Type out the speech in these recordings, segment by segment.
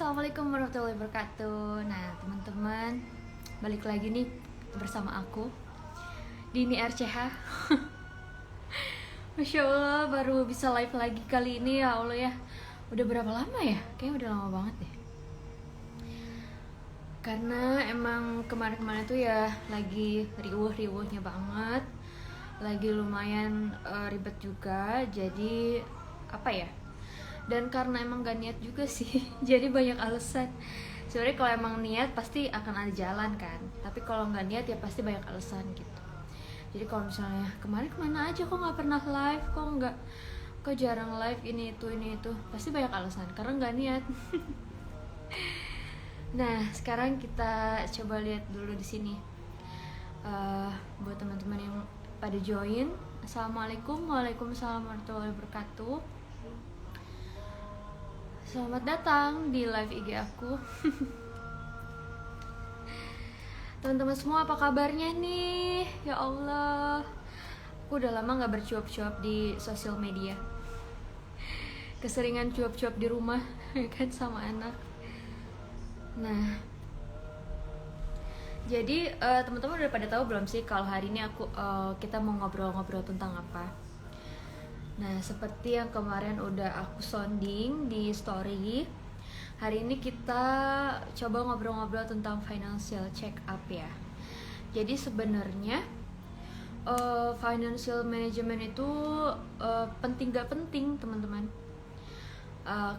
Assalamualaikum warahmatullahi wabarakatuh. Nah teman-teman, balik lagi nih bersama aku Dini RCH. Masya Allah, baru bisa live lagi kali ini, ya Allah ya. Udah berapa lama ya? Kayaknya udah lama banget deh. Karena emang kemarin-kemarin tuh ya lagi riuh-riuhnya banget. Lagi lumayan ribet juga. Jadi apa ya, dan karena emang gak niat juga sih jadi banyak alasan. Sebenarnya kalau emang niat pasti akan ada jalan kan, tapi kalau nggak niat ya pasti banyak alasan gitu. Jadi kalau misalnya kemarin kemana aja, kok nggak pernah live, kok jarang live, ini itu pasti banyak alasan karena nggak niat. Nah sekarang kita coba lihat dulu di sini. Buat teman-teman yang pada join, assalamualaikum, waalaikumsalam warahmatullahi wabarakatuh. Selamat datang di live IG aku. Teman-teman semua, apa kabarnya nih? Ya Allah, aku udah lama gak bercuap-cuap di sosial media. Keseringan cuap-cuap di rumah kan sama anak. Nah, jadi teman-teman udah pada tahu belum sih kalau hari ini kita mau ngobrol-ngobrol tentang apa? Nah, seperti yang kemarin udah aku sounding di story, hari ini kita coba ngobrol-ngobrol tentang financial check up ya. Jadi sebenarnya financial management itu penting gak penting teman-teman?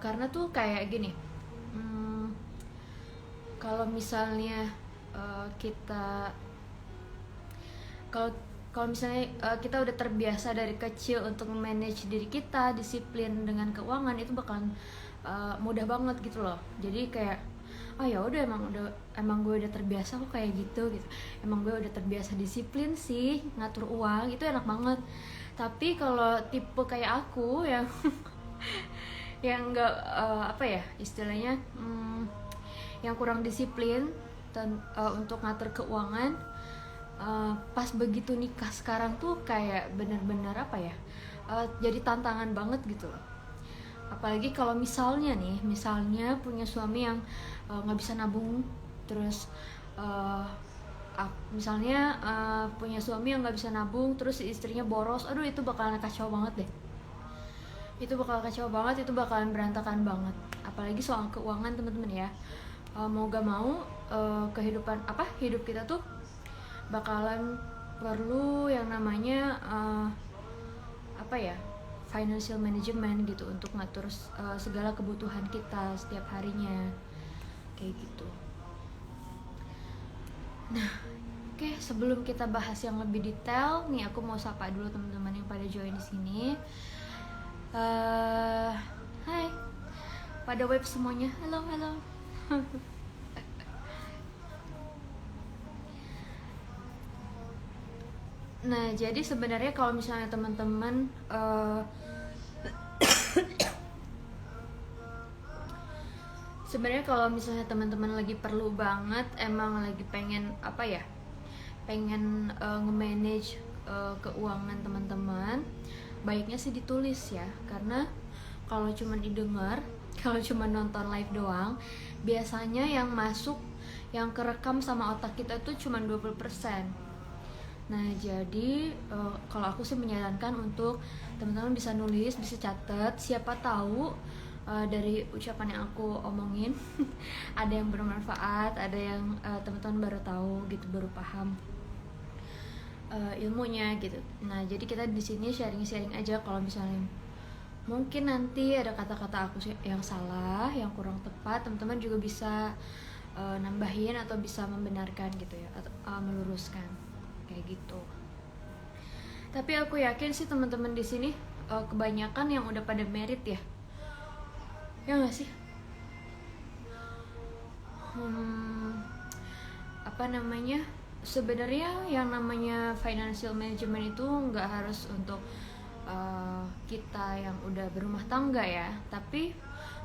Karena tuh kayak gini, kalau misalnya kita kalau misalnya kita udah terbiasa dari kecil untuk manage diri kita, disiplin dengan keuangan, itu bakalan mudah banget gitu loh. Jadi kayak ya udah, emang gue udah terbiasa kok kayak gitu. Emang gue udah terbiasa disiplin sih ngatur uang, itu enak banget. Tapi kalau tipe kayak aku yang yang enggak apa ya istilahnya, yang kurang disiplin untuk ngatur keuangan, pas begitu nikah sekarang tuh kayak bener-bener apa ya, jadi tantangan banget gitu loh. Apalagi kalau misalnya punya suami yang nggak bisa nabung, terus misalnya punya suami yang nggak bisa nabung, terus istrinya boros, aduh itu bakalan kacau banget deh. Itu bakalan berantakan banget. Apalagi soal keuangan teman-teman ya, mau gak mau hidup kita tuh bakalan perlu yang namanya financial management gitu, untuk ngatur segala kebutuhan kita setiap harinya kayak gitu. Nah, oke, sebelum kita bahas yang lebih detail nih, aku mau sapa dulu teman-teman yang pada join di sini. Hai, pada web semuanya, halo. Nah, jadi sebenarnya kalau misalnya teman-teman lagi perlu banget, emang lagi pengen nge-manage keuangan teman-teman, baiknya sih ditulis ya. Karena kalau cuma didengar, kalau cuma nonton live doang, biasanya yang masuk, yang kerekam sama otak kita tuh cuma 20%. Nah, jadi kalau aku sih menyarankan untuk teman-teman bisa nulis, bisa catat. Siapa tahu dari ucapan yang aku omongin ada yang bermanfaat, ada yang teman-teman baru tahu gitu, baru paham ilmunya gitu. Nah, jadi kita di sini sharing-sharing aja. Kalau misalnya mungkin nanti ada kata-kata aku yang salah, yang kurang tepat, teman-teman juga bisa nambahin atau bisa membenarkan gitu ya, atau meluruskan kayak gitu. Tapi aku yakin sih teman-teman di sini kebanyakan yang udah pada merit ya nggak sih? Sebenarnya yang namanya financial management itu nggak harus untuk kita yang udah berumah tangga ya. Tapi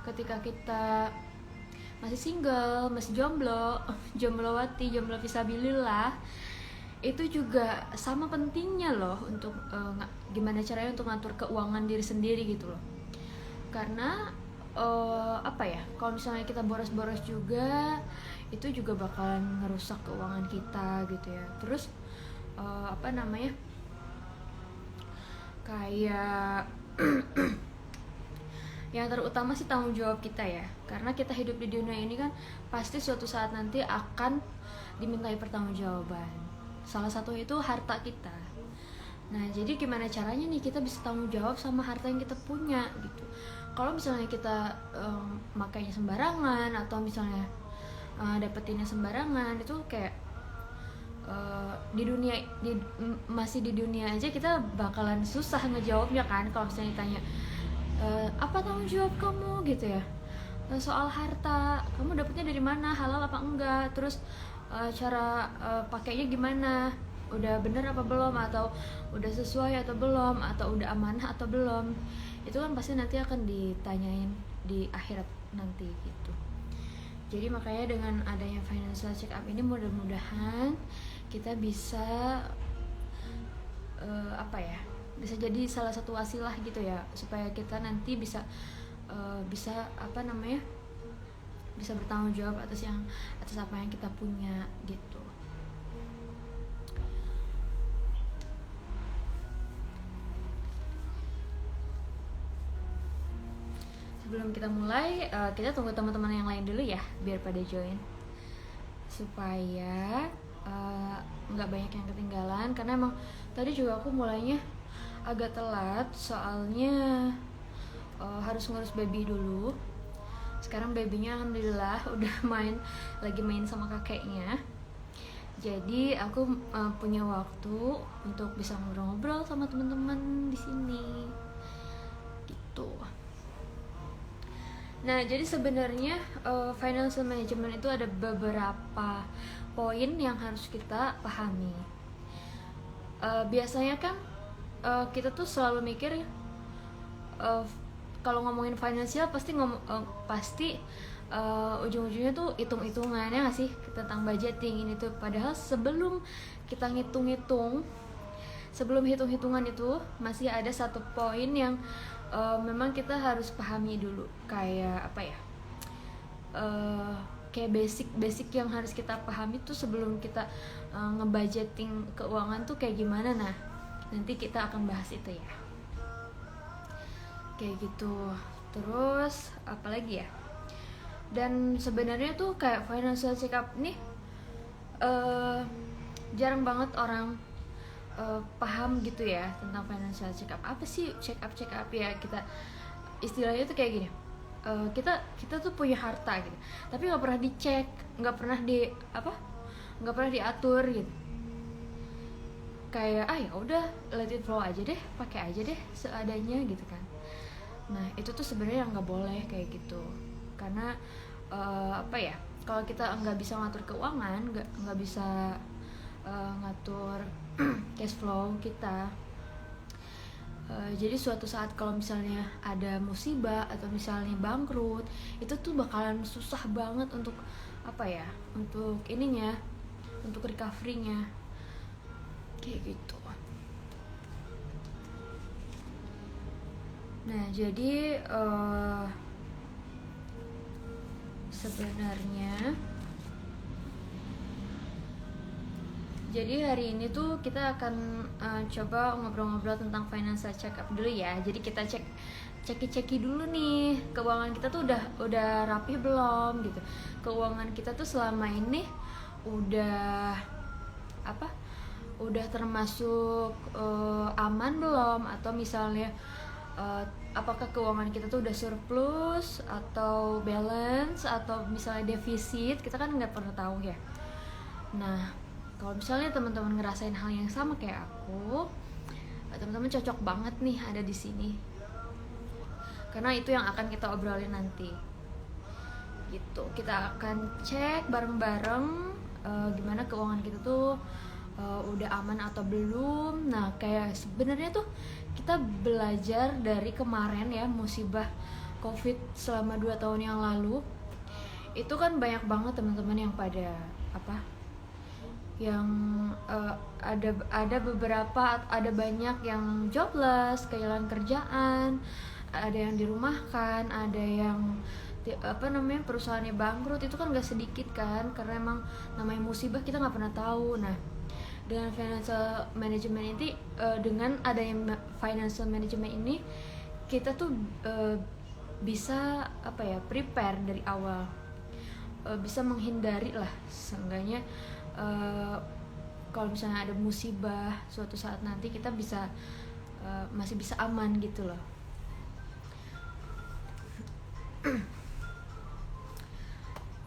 ketika kita masih single, masih jomblowati, jomblo fisabilillah, itu juga sama pentingnya loh untuk gimana caranya untuk ngatur keuangan diri sendiri gitu loh. Karena apa ya, kalau misalnya kita boros-boros juga itu juga bakalan ngerusak keuangan kita gitu ya. Terus apa namanya, kayak yang terutama sih tanggung jawab kita ya, karena kita hidup di dunia ini kan pasti suatu saat nanti akan dimintai pertanggungjawaban. Salah satu itu harta kita. Nah, jadi gimana caranya nih kita bisa tanggung jawab sama harta yang kita punya gitu. Kalau misalnya kita makainya sembarangan atau misalnya dapetinnya sembarangan, itu kayak masih di dunia aja kita bakalan susah ngejawabnya kan. Kalau misalnya ditanya apa tanggung jawab kamu gitu ya, soal harta, kamu dapetnya dari mana, halal apa enggak, terus cara pakainya gimana, udah bener apa belum, atau udah sesuai atau belum, atau udah amanah atau belum, itu kan pasti nanti akan ditanyain di akhirat nanti gitu. Jadi makanya dengan adanya financial check up ini mudah-mudahan kita bisa apa ya, bisa jadi salah satu wasilah gitu ya, supaya kita nanti bisa apa namanya, bisa bertanggung jawab atas apa yang kita punya gitu. Sebelum kita mulai, kita tunggu teman-teman yang lain dulu ya, biar pada join supaya nggak banyak yang ketinggalan. Karena emang tadi juga aku mulainya agak telat, soalnya harus ngurus baby dulu. Sekarang babynya alhamdulillah udah lagi main sama kakeknya. Jadi aku punya waktu untuk bisa ngobrol-ngobrol sama teman-teman di sini gitu. Nah, jadi sebenarnya financial management itu ada beberapa poin yang harus kita pahami. Biasanya kan kita tuh selalu mikir kalau ngomongin financial pasti ujung-ujungnya tuh hitung-hitungannya nggak sih, tentang budgeting ini tuh. Padahal sebelum kita sebelum hitung-hitungan itu masih ada satu poin yang memang kita harus pahami dulu, kayak apa ya, kayak basic yang harus kita pahami tuh sebelum kita ngebudgeting keuangan tuh kayak gimana. Nah, nanti kita akan bahas itu ya, kayak gitu. Terus apa lagi ya, dan sebenarnya tuh kayak financial check up nih jarang banget orang paham gitu ya tentang financial check up. Apa sih check up ya, kita istilahnya tuh kayak gini, kita tuh punya harta gitu, tapi nggak pernah dicek, nggak pernah diatur gitu. Kayak ya udah let it flow aja deh, pakai aja deh seadanya gitu kan. Nah, itu tuh sebenarnya nggak boleh kayak gitu, karena apa ya, kalau kita nggak bisa ngatur keuangan, nggak bisa ngatur cash flow kita, jadi suatu saat kalau misalnya ada musibah atau misalnya bangkrut, itu tuh bakalan susah banget untuk apa ya, untuk ininya, untuk recovery-nya kayak gitu. Nah, jadi sebenarnya jadi hari ini tuh kita akan coba ngobrol-ngobrol tentang financial check up dulu ya. Jadi kita ceki dulu nih, keuangan kita tuh udah rapi belum gitu. Keuangan kita tuh selama ini udah termasuk aman belum, atau misalnya apakah keuangan kita tuh udah surplus atau balance atau misalnya defisit, kita kan nggak pernah tahu ya. Nah, kalau misalnya teman-teman ngerasain hal yang sama kayak aku, teman-teman cocok banget nih ada di sini, karena itu yang akan kita obrolin nanti gitu. Kita akan cek bareng-bareng gimana keuangan kita tuh udah aman atau belum. Nah, kayak sebenarnya tuh kita belajar dari kemarin ya, musibah COVID selama 2 tahun yang lalu. Itu kan banyak banget teman-teman yang pada yang ada banyak yang jobless, kehilangan kerjaan, ada yang dirumahkan, ada yang perusahaannya bangkrut, itu kan gak sedikit kan, karena emang namanya musibah kita nggak pernah tahu. Nah, dengan financial management ini, dengan adanya financial management ini, kita tuh bisa prepare dari awal, bisa menghindari lah seenggaknya, kalau misalnya ada musibah suatu saat nanti, kita bisa masih bisa aman gitu loh.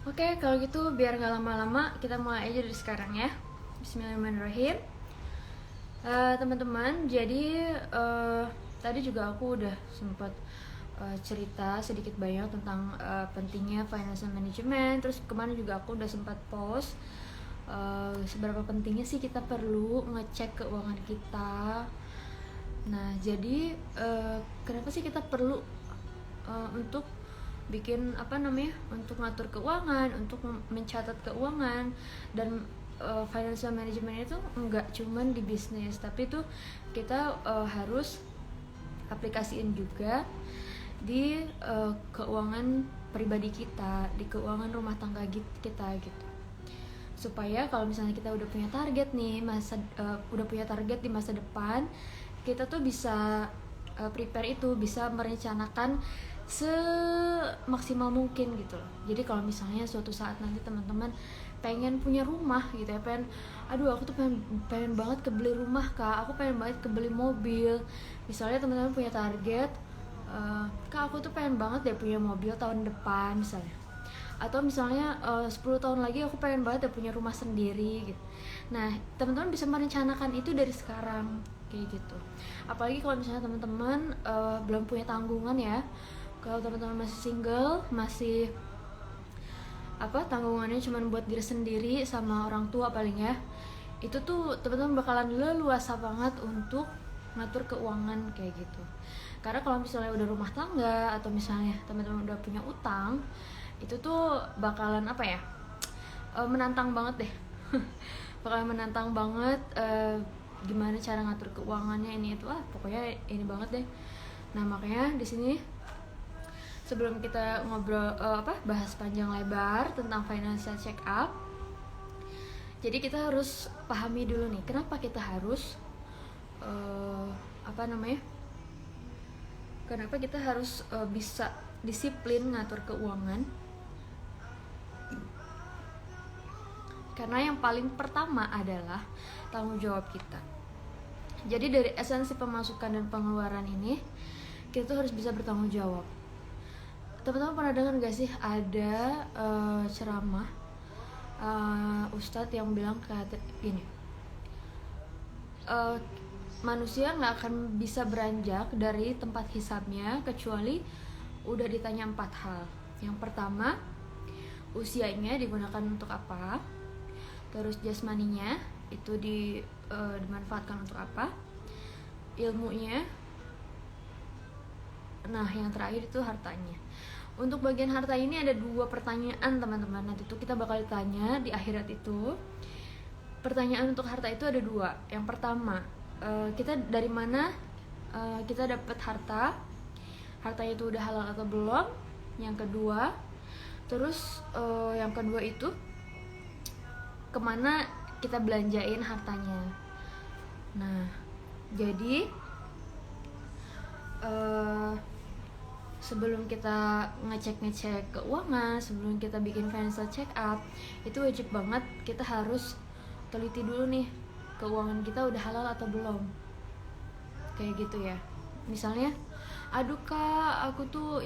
Oke, kalau gitu biar nggak lama-lama, kita mulai aja dari sekarang ya. Bismillahirrahmanirrahim. Teman-teman, jadi tadi juga aku udah sempat cerita sedikit banyak tentang pentingnya financial management. Terus kemarin juga aku udah sempat post seberapa pentingnya sih kita perlu ngecek keuangan kita. Nah, jadi kenapa sih kita perlu untuk bikin untuk ngatur keuangan, untuk mencatat keuangan. Dan financial management itu enggak cuman di bisnis, tapi itu kita harus aplikasiin juga di keuangan pribadi kita, di keuangan rumah tangga kita gitu. Supaya kalau misalnya kita udah punya target nih, di masa depan, kita tuh bisa prepare itu, bisa merencanakan semaksimal mungkin gitu loh. Jadi kalau misalnya suatu saat nanti teman-teman pengen punya rumah gitu ya, aku tuh pengen banget kebeli rumah Kak, aku pengen banget kebeli mobil. Misalnya teman-teman punya target, Kak aku tuh pengen banget deh punya mobil tahun depan misalnya. Atau misalnya 10 tahun lagi aku pengen banget deh punya rumah sendiri gitu. Nah, teman-teman bisa merencanakan itu dari sekarang kayak gitu. Apalagi kalau misalnya teman-teman belum punya tanggungan ya. Kalau teman-teman masih single, masih tanggungannya cuma buat diri sendiri sama orang tua paling ya, itu tuh teman-teman bakalan leluasa banget untuk ngatur keuangan kayak gitu. Karena kalau misalnya udah rumah tangga atau misalnya teman-teman udah punya utang, itu tuh bakalan menantang banget deh. Bakalan menantang banget gimana cara ngatur keuangannya ini itu, pokoknya ini banget deh. Nah, makanya di sini sebelum kita ngobrol bahas panjang lebar tentang financial check up, jadi kita harus pahami dulu nih, kenapa kita harus kenapa kita harus bisa disiplin ngatur keuangan. Karena yang paling pertama adalah tanggung jawab kita. Jadi dari esensi pemasukan dan pengeluaran ini, kita tuh harus bisa bertanggung jawab. Teman-teman pernah dengar gak sih ada ceramah ustadz yang bilang gini, manusia gak akan bisa beranjak dari tempat hisabnya kecuali udah ditanya 4 hal. Yang pertama, usianya digunakan untuk apa, terus jasmaninya itu dimanfaatkan untuk apa, ilmunya, nah yang terakhir itu hartanya. Untuk bagian harta ini ada 2 pertanyaan teman-teman, nanti tuh kita bakal ditanya di akhirat itu. Pertanyaan untuk harta itu ada 2. Yang pertama, kita dari mana kita dapat hartanya itu udah halal atau belum. Yang kedua, terus yang kedua itu kemana kita belanjain hartanya. Nah, jadi sebelum kita ngecek keuangan, sebelum kita bikin financial check up, itu wajib banget kita harus teliti dulu nih, keuangan kita udah halal atau belum. Kayak gitu ya. Misalnya, aduh Kak,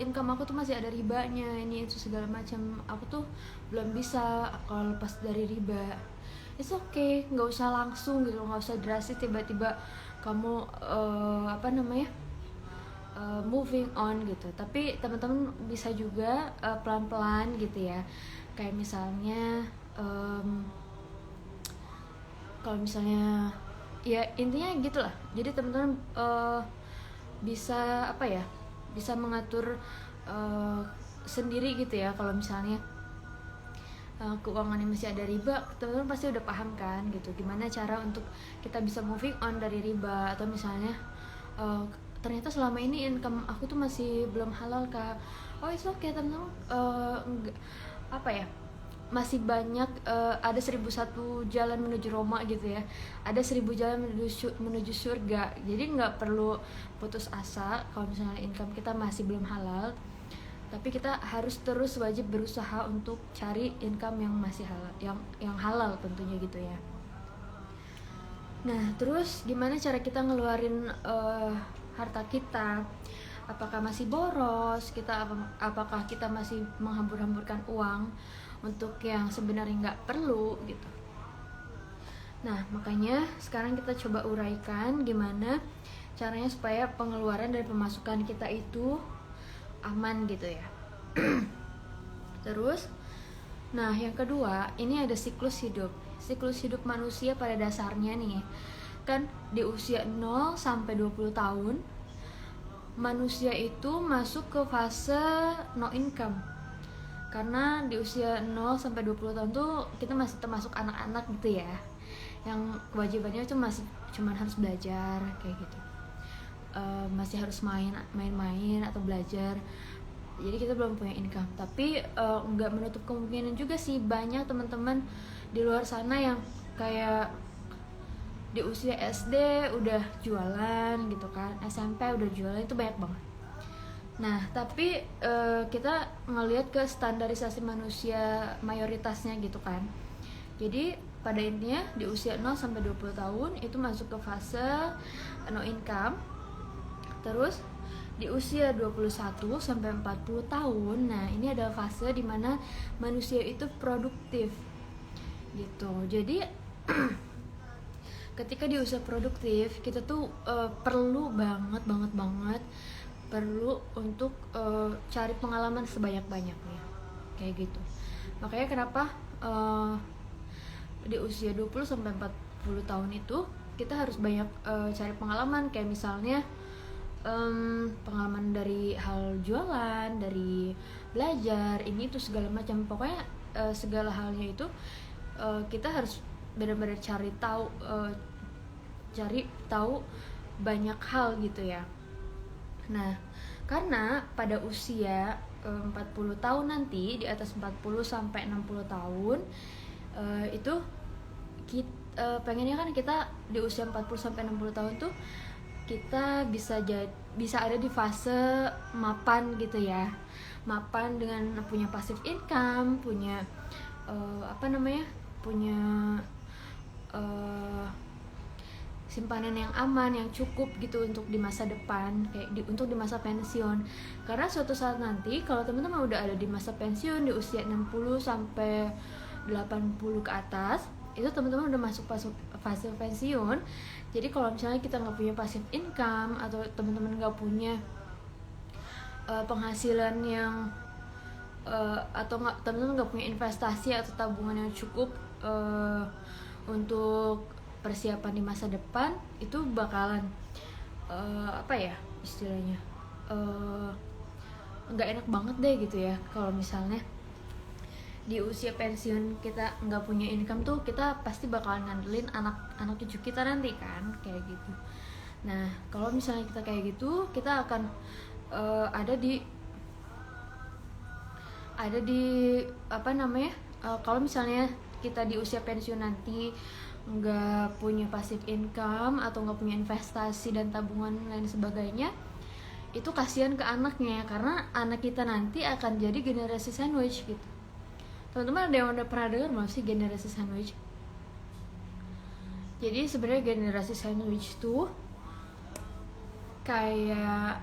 income aku tuh masih ada ribanya, ini itu segala macam, aku tuh belum bisa kalau lepas dari riba. It's okay, nggak usah langsung gitu, nggak usah drastis tiba-tiba kamu moving on gitu. Tapi teman-teman bisa juga pelan-pelan gitu ya. Kayak misalnya kalau misalnya ya intinya gitulah. Jadi teman-teman bisa bisa mengatur sendiri gitu ya. Kalau misalnya keuangannya masih ada riba, teman-teman pasti udah paham kan gitu, gimana cara untuk kita bisa moving on dari riba. Atau misalnya ternyata selama ini income aku tuh masih belum halal kak. Oh itu oke teman-teman, apa ya, masih banyak, ada 1001 jalan menuju Roma gitu ya, ada 1000 jalan menuju surga. Jadi nggak perlu putus asa kalau misalnya income kita masih belum halal, tapi kita harus terus wajib berusaha untuk cari income yang masih halal, yang halal tentunya gitu ya. Nah terus gimana cara kita ngeluarin harta kita? Apakah masih boros kita, apakah kita masih menghambur-hamburkan uang untuk yang sebenarnya nggak perlu gitu. Nah makanya sekarang kita coba uraikan gimana caranya supaya pengeluaran dan pemasukan kita itu aman gitu ya. Terus nah yang kedua, ini ada siklus hidup manusia pada dasarnya nih kan. Di usia 0 sampai 20 tahun manusia itu masuk ke fase no income. Karena di usia 0 sampai 20 tahun tuh kita masih termasuk anak-anak gitu ya, yang kewajibannya itu masih cuman harus belajar kayak gitu. Masih harus main-main atau belajar. Jadi kita belum punya income. Tapi nggak menutup kemungkinan juga sih, banyak teman-teman di luar sana yang kayak di usia SD udah jualan gitu kan, SMP udah jualan, itu banyak banget. Nah tapi kita ngelihat ke standarisasi manusia mayoritasnya gitu kan. Jadi pada intinya di usia 0 sampai 20 tahun itu masuk ke fase no income. Terus di usia 21 sampai 40 tahun, nah ini adalah fase dimana manusia itu produktif gitu. Jadi ketika di usia produktif kita tuh perlu banget perlu untuk cari pengalaman sebanyak-banyaknya kayak gitu. Makanya kenapa di usia 20 sampai 40 tahun itu kita harus banyak cari pengalaman, kayak misalnya pengalaman dari hal jualan, dari belajar, ini itu segala macam. Pokoknya segala halnya itu kita harus benar-benar cari tahu banyak hal gitu ya. Nah, karena pada usia 40 tahun nanti, di atas 40 sampai 60 tahun itu pengennya kan kita di usia 40 sampai 60 tahun tuh kita bisa ada di fase mapan gitu ya. Mapan dengan punya passive income, punya punya simpanan yang aman, yang cukup gitu untuk di masa depan, untuk di masa pensiun. Karena suatu saat nanti kalau teman-teman udah ada di masa pensiun di usia 60 sampai 80 ke atas, itu teman-teman udah masuk fase pensiun. Jadi kalau misalnya kita nggak punya passive income, atau teman-teman nggak punya penghasilan yang atau teman-teman nggak punya investasi atau tabungan yang cukup untuk persiapan di masa depan, itu bakalan istilahnya nggak enak banget deh gitu ya. Kalau misalnya di usia pensiun kita nggak punya income tuh, kita pasti bakalan ngandelin anak cucu kita nanti kan, kayak gitu. Nah kalau misalnya kita kayak gitu, kita akan ada di kalau misalnya kita di usia pensiun nanti nggak punya passive income atau nggak punya investasi dan tabungan lain sebagainya, itu kasihan ke anaknya, karena anak kita nanti akan jadi generasi sandwich gitu. Teman-teman ada yang udah pernah dengar belum sih generasi sandwich? Jadi sebenarnya generasi sandwich tuh kayak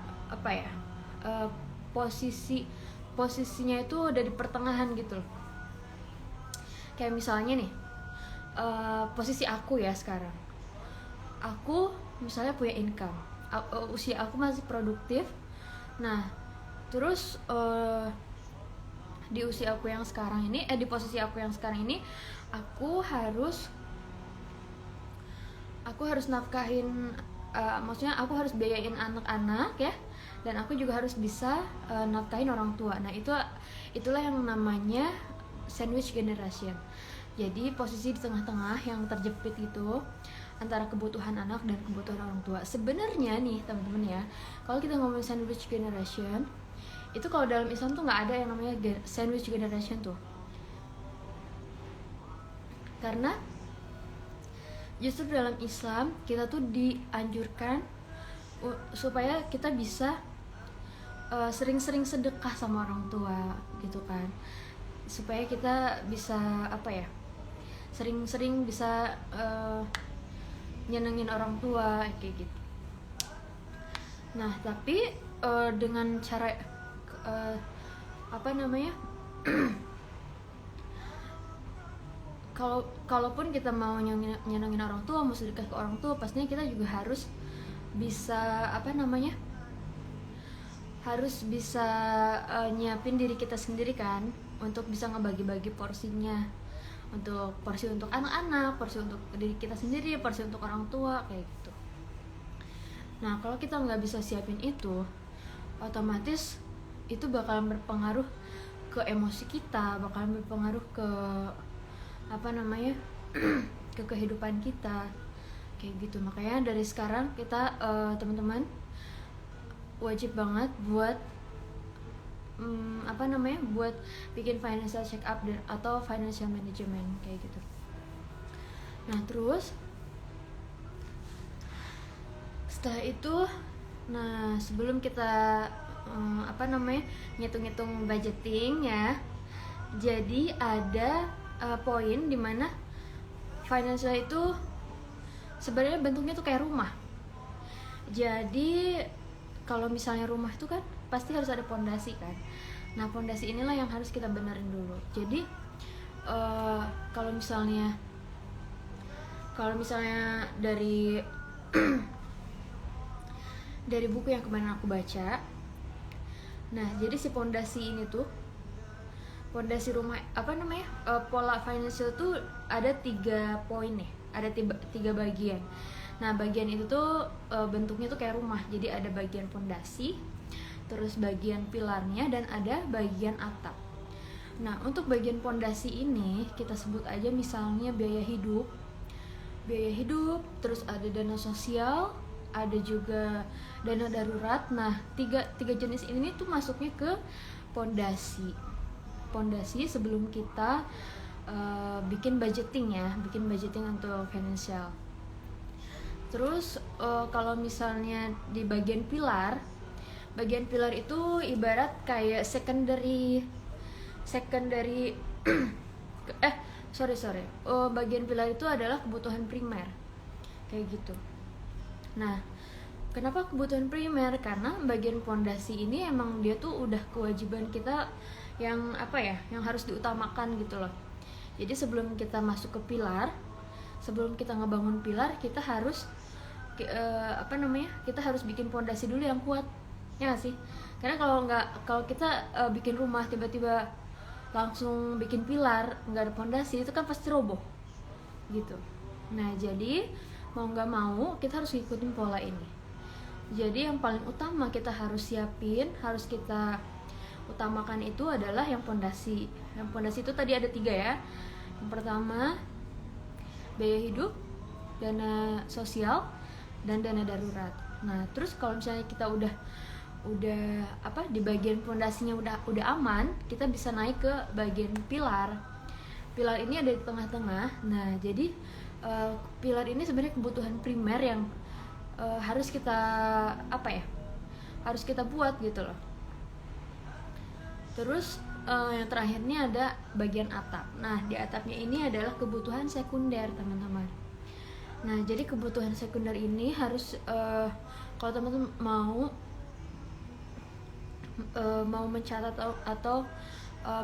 posisinya itu udah di pertengahan gitu loh. Kayak misalnya nih, posisi aku ya sekarang, aku misalnya punya income, usia aku masih produktif. Nah terus di usia aku yang sekarang ini, di posisi aku yang sekarang ini, aku harus nafkahin, maksudnya aku harus biayain anak-anak ya, dan aku juga harus bisa nafkahin orang tua. Nah itulah yang namanya sandwich generation. Jadi posisi di tengah-tengah yang terjepit itu, antara kebutuhan anak dan kebutuhan orang tua. Sebenarnya nih teman-teman ya, kalau kita ngomongin sandwich generation, itu kalau dalam Islam tuh nggak ada yang namanya sandwich generation tuh, karena justru dalam Islam kita tuh dianjurkan supaya kita bisa sering-sering sedekah sama orang tua gitu kan, supaya kita bisa sering-sering bisa nyenengin orang tua kayak gitu. Nah tapi dengan cara kalaupun kita mau nyenengin orang tua, mau sedekah ke orang tua, pastinya kita juga harus bisa harus bisa nyiapin diri kita sendiri kan, untuk bisa ngebagi-bagi porsinya, untuk porsi untuk anak-anak, porsi untuk diri kita sendiri, porsi untuk orang tua kayak gitu. Nah kalau kita nggak bisa siapin itu, otomatis itu bakalan berpengaruh ke emosi kita, bakalan berpengaruh ke ke kehidupan kita kayak gitu. Makanya dari sekarang kita teman-teman wajib banget buat buat bikin financial check up atau financial management kayak gitu. Nah terus setelah itu, nah sebelum kita ngitung-ngitung budgeting ya, jadi ada poin dimana financial itu sebenarnya bentuknya tuh kayak rumah. Jadi kalau misalnya rumah itu kan pasti harus ada pondasi kan. Nah pondasi inilah yang harus kita benerin dulu. Jadi kalau misalnya dari dari buku yang kemarin aku baca, nah jadi si pondasi ini tuh, pondasi rumah pola financial tuh ada 3 poin nih, ada 3 bagian. Nah bagian itu tuh bentuknya tuh kayak rumah. Jadi ada bagian pondasi, terus bagian pilarnya, dan ada bagian atap. Nah untuk bagian pondasi ini kita sebut aja misalnya biaya hidup, terus ada dana sosial, ada juga dana darurat. Nah tiga jenis ini tuh masuknya ke pondasi sebelum kita bikin budgeting untuk financial. Terus kalau misalnya di bagian pilar itu ibarat kayak secondary bagian pilar itu adalah kebutuhan primer kayak gitu. Nah kenapa kebutuhan primer? Karena bagian pondasi ini emang dia tuh udah kewajiban kita yang yang harus diutamakan gitu loh. Jadi sebelum kita masuk ke pilar, sebelum kita ngebangun pilar, kita harus kita harus bikin pondasi dulu yang kuat, ya gak sih? Karena kalau kita bikin rumah tiba-tiba langsung bikin pilar nggak ada pondasi, itu kan pasti roboh gitu. Nah jadi mau nggak mau kita harus ngikutin pola ini. Jadi yang paling utama kita harus siapin, harus kita utamakan itu adalah yang pondasi. Yang pondasi itu tadi ada 3 ya. Yang pertama biaya hidup, dana sosial, dan dana darurat. Nah terus kalau misalnya kita udah di bagian pondasinya udah aman, kita bisa naik ke bagian pilar. Pilar ini ada di tengah-tengah. Nah jadi pilar ini sebenarnya kebutuhan primer yang harus kita harus kita buat gitu loh. Terus yang terakhirnya ada bagian atap. Nah di atapnya ini adalah kebutuhan sekunder teman-teman. Nah jadi kebutuhan sekunder ini harus kalau teman-teman mau mencatat atau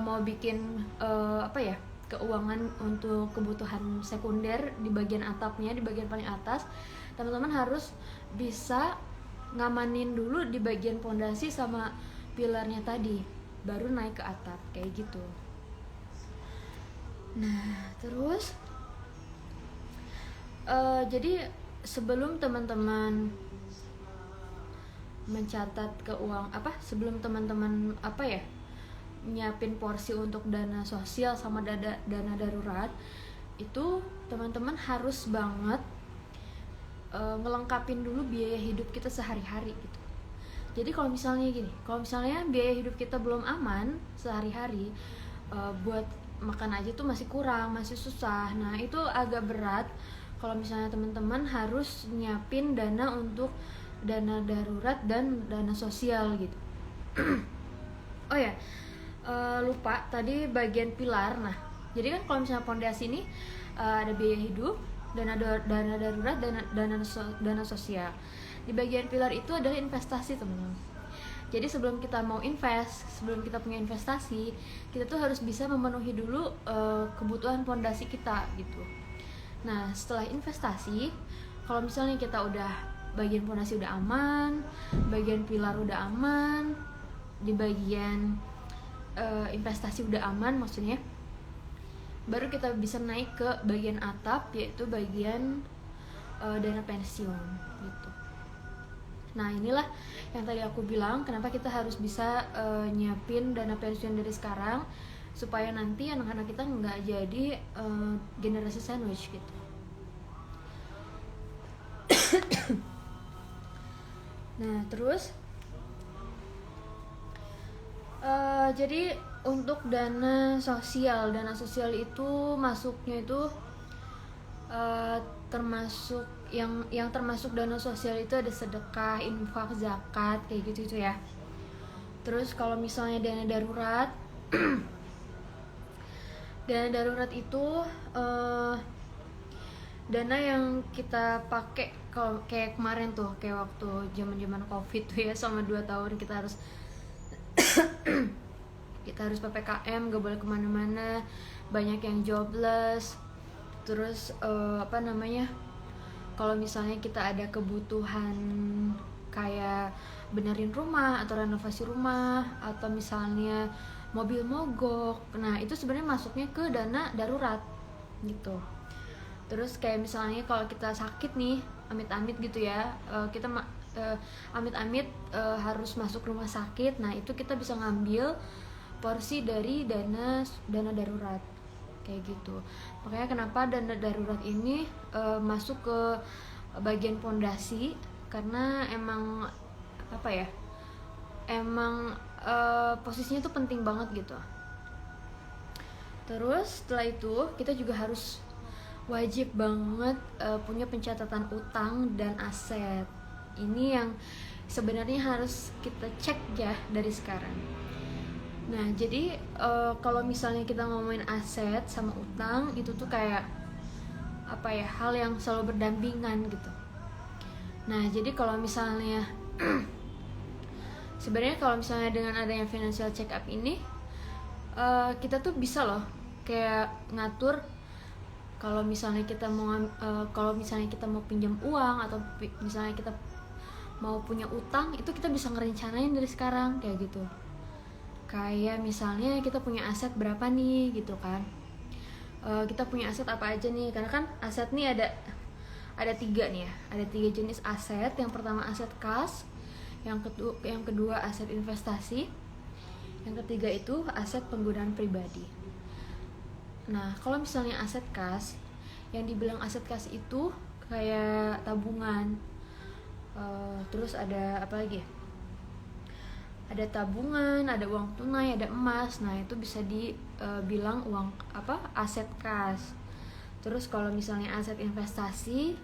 mau bikin keuangan untuk kebutuhan sekunder di bagian atapnya, di bagian paling atas, teman-teman harus bisa ngamanin dulu di bagian pondasi sama pilarnya tadi, baru naik ke atap kayak gitu. Nah terus jadi sebelum teman-teman mencatat sebelum teman-teman nyiapin porsi untuk dana sosial sama dana darurat, itu teman-teman harus banget ngelengkapin dulu biaya hidup kita sehari-hari gitu. Jadi kalau misalnya biaya hidup kita belum aman sehari-hari, buat makan aja tuh masih kurang, masih susah. Nah itu agak berat kalau misalnya teman-teman harus nyiapin dana untuk dana darurat dan dana sosial gitu. Oh ya, lupa tadi bagian pilar. Nah jadi kan kalau misalnya pondasi ini ada biaya hidup, dana darurat, dana sosial. Di bagian pilar itu adalah investasi, teman-teman. Jadi sebelum kita mau sebelum kita punya investasi, kita tuh harus bisa memenuhi dulu kebutuhan pondasi kita gitu. Nah setelah investasi, kalau misalnya kita udah bagian pondasi udah aman, bagian pilar udah aman, di bagian investasi udah aman maksudnya, baru kita bisa naik ke bagian atap, yaitu bagian dana pensiun gitu. Nah inilah yang tadi aku bilang, kenapa kita harus bisa nyiapin dana pensiun dari sekarang, supaya nanti anak-anak kita nggak jadi generasi sandwich gitu. Nah terus jadi untuk dana sosial itu masuknya itu termasuk yang termasuk dana sosial itu ada sedekah, infak, zakat kayak gitu ya. Terus kalau misalnya dana darurat dana darurat itu dana yang kita pakai kalau kayak kemarin tuh, kayak waktu zaman COVID tuh ya, selama 2 tahun kita harus PPKM, gak boleh kemana-mana, banyak yang jobless. Terus kalau misalnya kita ada kebutuhan kayak benerin rumah atau renovasi rumah, atau misalnya mobil mogok, nah itu sebenarnya masuknya ke dana darurat gitu. Terus kayak misalnya kalau kita sakit nih, amit-amit gitu ya, kita amit-amit harus masuk rumah sakit, nah itu kita bisa ngambil porsi dari dana darurat kayak gitu. Makanya kenapa dana darurat ini masuk ke bagian pondasi, karena emang posisinya tuh penting banget gitu. Terus setelah itu kita juga harus wajib banget punya pencatatan utang dan aset. Ini yang sebenarnya harus kita cek ya dari sekarang. Nah jadi kalau misalnya kita ngomongin aset sama utang, itu tuh kayak hal yang selalu berdampingan gitu. Nah jadi kalau misalnya sebenarnya kalau misalnya dengan adanya financial check up ini, kita tuh bisa loh kayak ngatur kalau misalnya kita mau pinjam uang, atau misalnya kita mau punya utang, itu kita bisa ngerencanain dari sekarang kayak gitu. Kayak misalnya kita punya aset berapa nih gitu kan, kita punya aset apa aja nih, karena kan aset nih ada 3 nih ya, ada 3 jenis aset. Yang pertama aset kas, yang kedua aset investasi, yang ketiga itu aset penggunaan pribadi. Nah kalau misalnya aset kas, yang dibilang aset kas itu kayak tabungan, terus ada apa lagi ya, ada tabungan, ada uang tunai, ada emas. Nah itu bisa dibilang aset kas. Terus kalau misalnya aset investasi,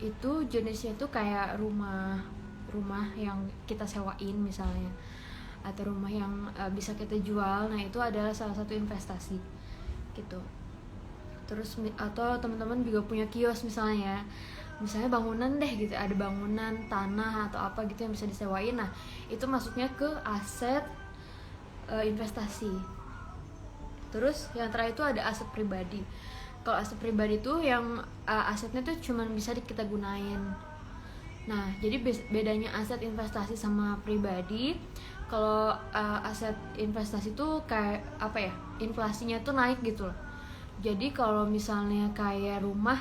itu jenisnya itu kayak rumah yang kita sewain misalnya, atau rumah yang bisa kita jual. Nah itu adalah salah satu investasi gitu. Terus atau teman-teman juga punya kios misalnya bangunan deh gitu, ada bangunan, tanah atau apa gitu yang bisa disewain. Nah itu masuknya ke aset investasi. Terus yang terakhir itu ada aset pribadi. Kalau aset pribadi itu yang asetnya tuh cuma bisa kita gunain. Nah jadi bedanya aset investasi sama pribadi, kalau aset investasi tuh kayak inflasinya tuh naik gitu loh. Jadi kalau misalnya kayak rumah,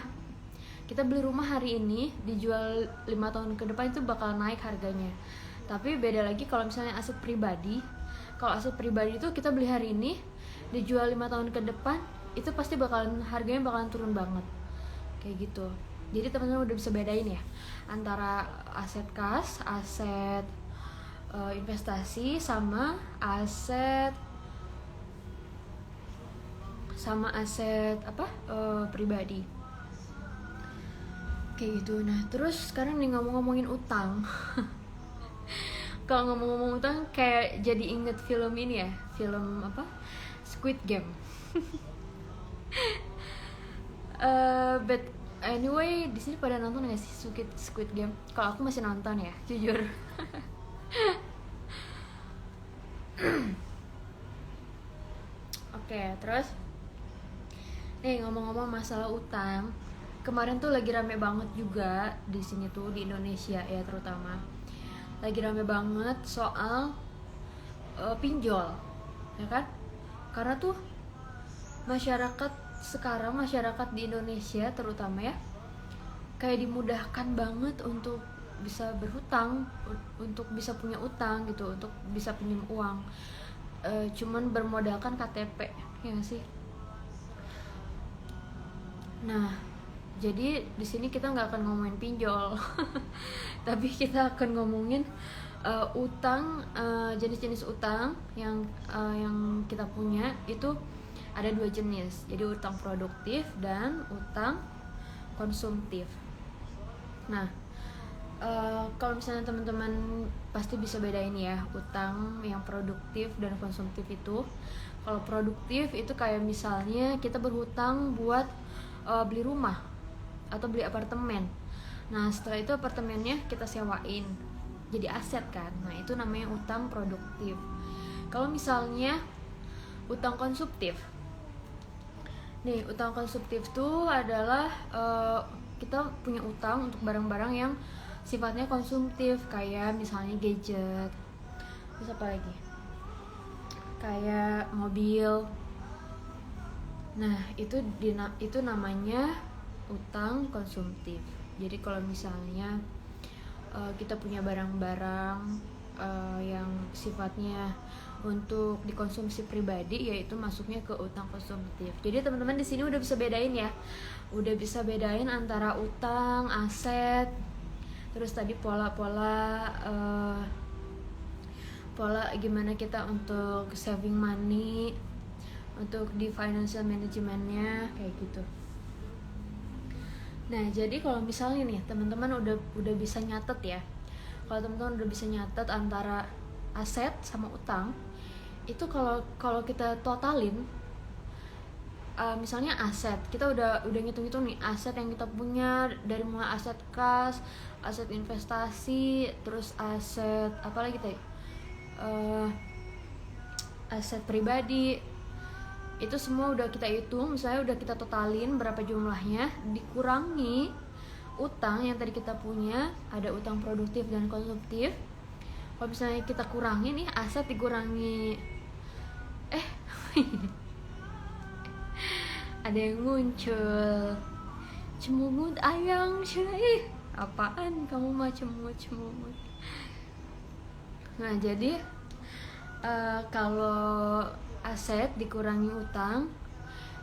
kita beli rumah hari ini, dijual 5 tahun ke depan itu bakal naik harganya. Tapi beda lagi kalau misalnya aset pribadi. Kalau aset pribadi itu kita beli hari ini, dijual 5 tahun ke depan, itu pasti harganya bakalan turun banget kayak gitu. Jadi teman-teman udah bisa bedain ya antara aset kas, aset investasi sama aset apa pribadi kayak gitu. Nah terus sekarang nih ngomongin utang. Kalau ngomong utang kayak jadi inget film ini ya, film apa, Squid Game. But anyway, di sini pada nonton nggak sih Squid Game? Kalau aku masih nonton ya, jujur. Oke, terus nih ngomong-ngomong masalah utang, kemarin tuh lagi rame banget juga di sini tuh di Indonesia ya terutama. Lagi rame banget soal pinjol, ya kan? Karena tuh masyarakat di Indonesia terutama ya, kayak dimudahkan banget untuk bisa berhutang, untuk bisa punya utang gitu, untuk bisa pinjam uang. Cuman bermodalkan KTP, ya gak sih? Nah, jadi di sini kita nggak akan ngomongin pinjol, tapi kita akan ngomongin utang, jenis-jenis utang yang kita punya itu ada 2 jenis. Jadi utang produktif dan utang konsumtif. Nah, kalau misalnya teman-teman pasti bisa bedain ya utang yang produktif dan konsumtif itu. Kalau produktif itu kayak misalnya kita berhutang buat beli rumah atau beli apartemen. Nah setelah itu apartemennya kita sewain jadi aset kan. Nah itu namanya utang produktif. Kalau misalnya utang konsumtif, nih utang konsumtif tuh adalah kita punya utang untuk barang-barang yang sifatnya konsumtif, kayak misalnya gadget, terus apa lagi, kayak mobil. Nah itu namanya utang konsumtif. Jadi kalau misalnya kita punya barang-barang yang sifatnya untuk dikonsumsi pribadi, yaitu masuknya ke utang konsumtif. Jadi teman-teman di sini udah bisa bedain ya, udah bisa bedain antara utang, aset, terus tadi pola-pola gimana kita untuk saving money, untuk di financial managementnya kayak gitu. Nah jadi kalau misalnya nih teman-teman udah bisa nyatet ya, kalau teman-teman udah bisa nyatet antara aset sama utang, itu kalau kita totalin, misalnya aset, kita udah ngitung-ngitung nih aset yang kita punya, dari mulai aset kas, aset investasi, terus aset apa lagi tadi, aset pribadi, itu semua udah kita hitung, misalnya udah kita totalin berapa jumlahnya, dikurangi utang yang tadi kita punya, ada utang produktif dan konsumtif. Kalau misalnya kita kurangi nih aset dikurangi ada yang muncul, cemungut ayang syai, apaan kamu mah cemut. Nah jadi kalau aset dikurangi utang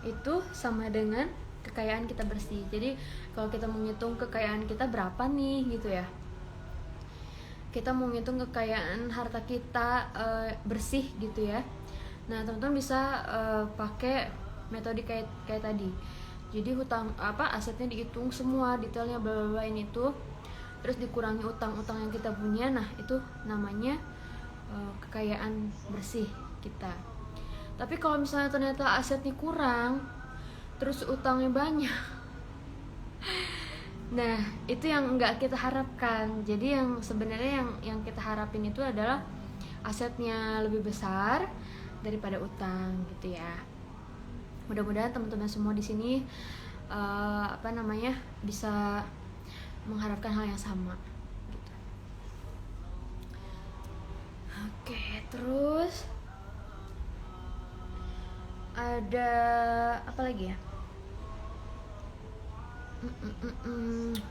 itu sama dengan kekayaan kita bersih. Jadi kalau kita menghitung kekayaan kita berapa nih gitu ya, kita mau ngitung kekayaan harta kita bersih gitu ya. Nah teman-teman bisa pakai metode kayak tadi. Jadi hutang asetnya dihitung semua detailnya bla bla bla ini tuh, terus dikurangi utang-utang yang kita punya. Nah itu namanya kekayaan bersih kita. Tapi kalau misalnya ternyata asetnya kurang, terus utangnya banyak, nah itu yang nggak kita harapkan. Jadi yang sebenarnya yang kita harapin itu adalah asetnya lebih besar daripada utang gitu ya. Mudah-mudahan teman-teman semua di sini bisa mengharapkan hal yang sama gitu. Oke, terus ada apa lagi ya?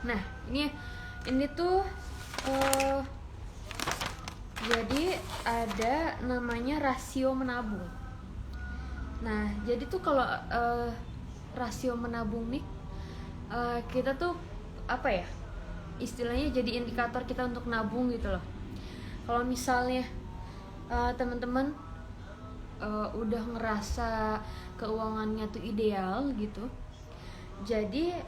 Nah ini tuh jadi ada namanya rasio menabung. Nah jadi tuh kalau rasio menabung nih, kita tuh apa ya, istilahnya jadi indikator kita untuk nabung gitu loh. Kalau misalnya teman-teman udah ngerasa keuangannya tuh ideal gitu, jadi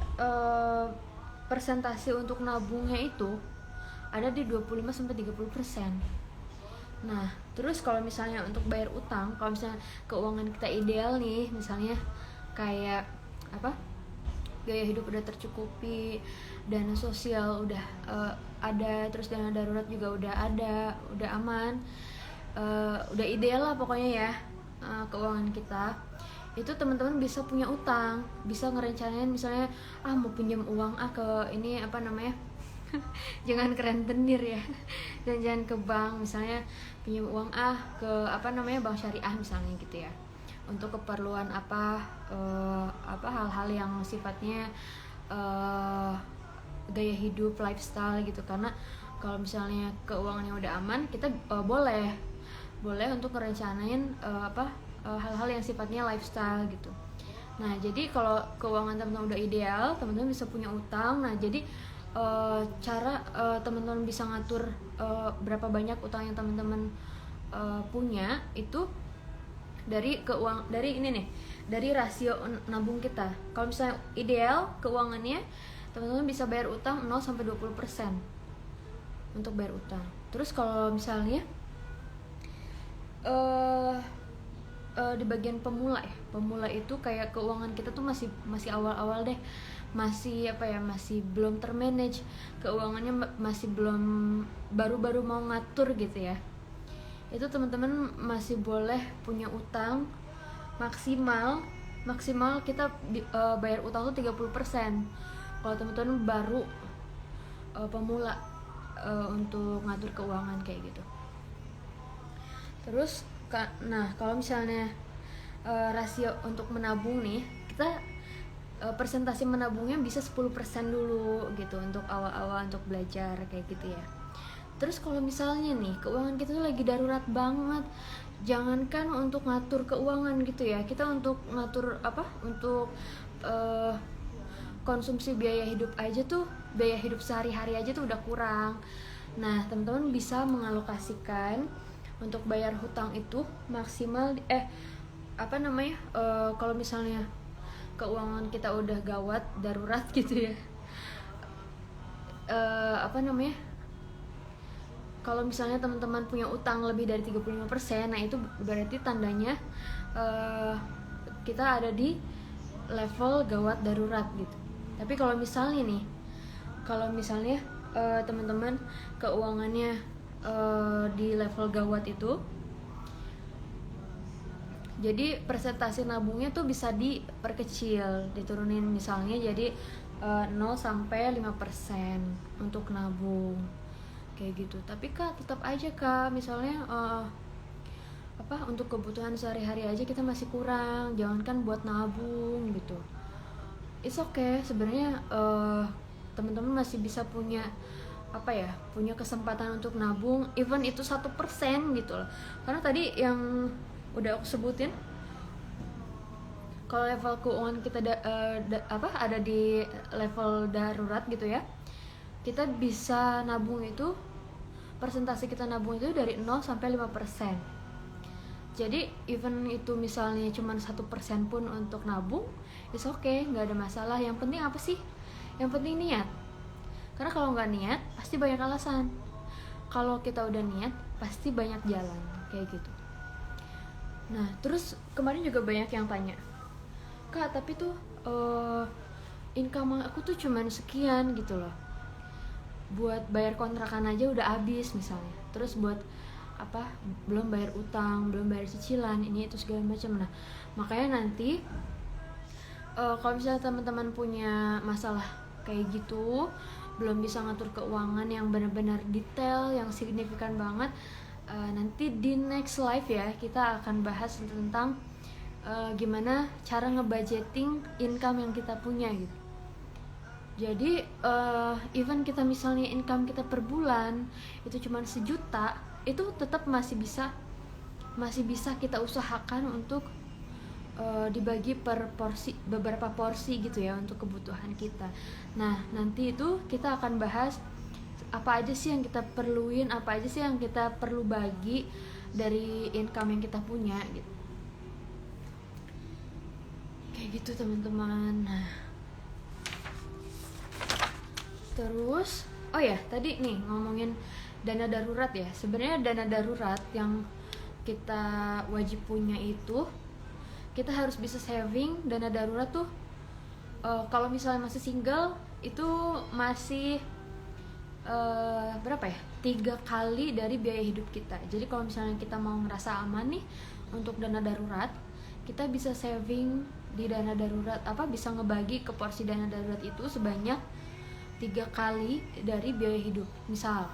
persentase untuk nabungnya itu ada di 25-30%. Nah, terus kalau misalnya untuk bayar utang, kalau misalnya keuangan kita ideal nih, misalnya kayak apa, gaya hidup udah tercukupi, dana sosial udah ada, terus dana darurat juga udah ada, udah aman, udah ideal lah pokoknya ya keuangan kita. Itu teman-teman bisa punya utang, bisa ngerencanain misalnya mau pinjam uang ke ini apa namanya jangan ke rentenir ya, dan jangan ke bank, misalnya pinjam uang ke apa namanya bank syariah misalnya gitu ya, untuk keperluan apa hal-hal yang sifatnya gaya hidup, lifestyle gitu. Karena kalau misalnya keuangannya udah aman, kita boleh untuk ngerencanain hal-hal yang sifatnya lifestyle gitu. Nah, jadi kalau keuangan teman-teman udah ideal, teman-teman bisa punya utang. Nah, jadi cara teman-teman bisa ngatur berapa banyak utang yang teman-teman punya itu dari ini nih, dari rasio nabung kita. Kalau misalnya ideal keuangannya, teman-teman bisa bayar utang 0-20% untuk bayar utang. Terus kalau misalnya di bagian pemula itu kayak keuangan kita tuh masih awal-awal deh, masih masih belum termanage keuangannya, masih belum, baru-baru mau ngatur gitu ya. Itu teman-teman masih boleh punya utang maksimal kita bayar utang tuh 30%. Kalau teman-teman baru pemula untuk ngatur keuangan kayak gitu. Terus nah kalau misalnya rasio untuk menabung nih, kita persentase menabungnya bisa 10% dulu gitu untuk awal-awal untuk belajar kayak gitu ya. Terus kalau misalnya nih keuangan kita tuh lagi darurat banget, jangankan untuk ngatur keuangan gitu ya, kita untuk ngatur untuk konsumsi biaya hidup aja tuh, biaya hidup sehari-hari aja tuh udah kurang. Nah, teman-teman bisa mengalokasikan untuk bayar hutang itu maksimal kalau misalnya keuangan kita udah gawat, darurat gitu ya, kalau misalnya teman-teman punya utang lebih dari 35%, nah itu berarti tandanya kita ada di level gawat darurat gitu. Tapi kalau misalnya teman-teman keuangannya di level gawat itu, jadi persentase nabungnya tuh bisa diperkecil, diturunin misalnya jadi 0-5% untuk nabung kayak gitu. Tapi Kak, tetap aja Kak, misalnya untuk kebutuhan sehari-hari aja kita masih kurang, jangankan buat nabung gitu. It's okay sebenarnya, teman-teman masih bisa punya punya kesempatan untuk nabung, even itu 1% gitu loh. Karena tadi yang udah aku sebutin, kalau level keuangan kita ada di level darurat gitu ya, kita bisa nabung itu, persentase kita nabung itu dari 0-5%. Jadi even itu misalnya cuma 1% pun untuk nabung, it's okay, nggak ada masalah. Yang penting apa sih? Yang penting niat. Karena kalau nggak niat pasti banyak alasan. Kalau kita udah niat pasti banyak jalan kayak gitu. Nah, terus kemarin juga banyak yang tanya, Kak, tapi tuh income aku tuh cuman sekian gitu loh, buat bayar kontrakan aja udah habis misalnya, terus buat belum bayar utang, belum bayar cicilan, ini itu segala macam. Nah, makanya nanti kalau misalnya teman-teman punya masalah kayak gitu, belum bisa ngatur keuangan yang benar-benar detail, yang signifikan banget, nanti di next live ya kita akan bahas tentang gimana cara ngebudgeting income yang kita punya gitu. Jadi even kita misalnya income kita per bulan itu cuma 1 juta, itu tetap masih bisa kita usahakan untuk dibagi per porsi, beberapa porsi gitu ya untuk kebutuhan kita. Nah nanti itu kita akan bahas apa aja sih yang kita perluin, apa aja sih yang kita perlu bagi dari income yang kita punya gitu. Kayak gitu teman-teman. Nah terus oh ya tadi nih ngomongin dana darurat ya. Sebenarnya dana darurat yang kita wajib punya itu, kita harus bisa saving dana darurat tuh. Kalau misalnya masih single itu masih berapa ya, 3 kali dari biaya hidup kita. Jadi kalau misalnya kita mau ngerasa aman nih untuk dana darurat, kita bisa saving di dana darurat, bisa ngebagi ke porsi dana darurat itu sebanyak 3 kali dari biaya hidup. Misal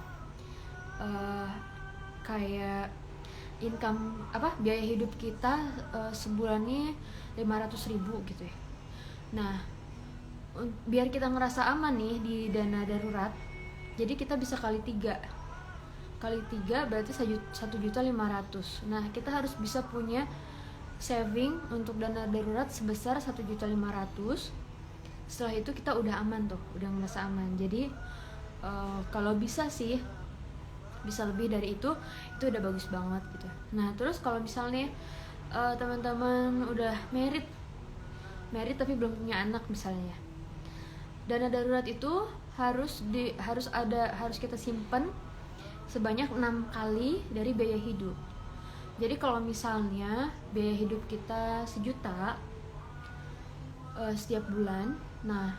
kayak income biaya hidup kita sebulannya 500.000 gitu ya. Nah biar kita ngerasa aman nih di dana darurat, jadi kita bisa kali 3 berarti 1.500.000. Nah kita harus bisa punya saving untuk dana darurat sebesar 1.500.000. Setelah itu kita udah aman tuh, udah ngerasa aman. Jadi kalau bisa sih bisa lebih dari itu udah bagus banget gitu. Nah terus kalau misalnya teman-teman udah married tapi belum punya anak misalnya, dana darurat itu harus kita simpan sebanyak 6 kali dari biaya hidup. Jadi kalau misalnya biaya hidup kita 1 juta setiap bulan, nah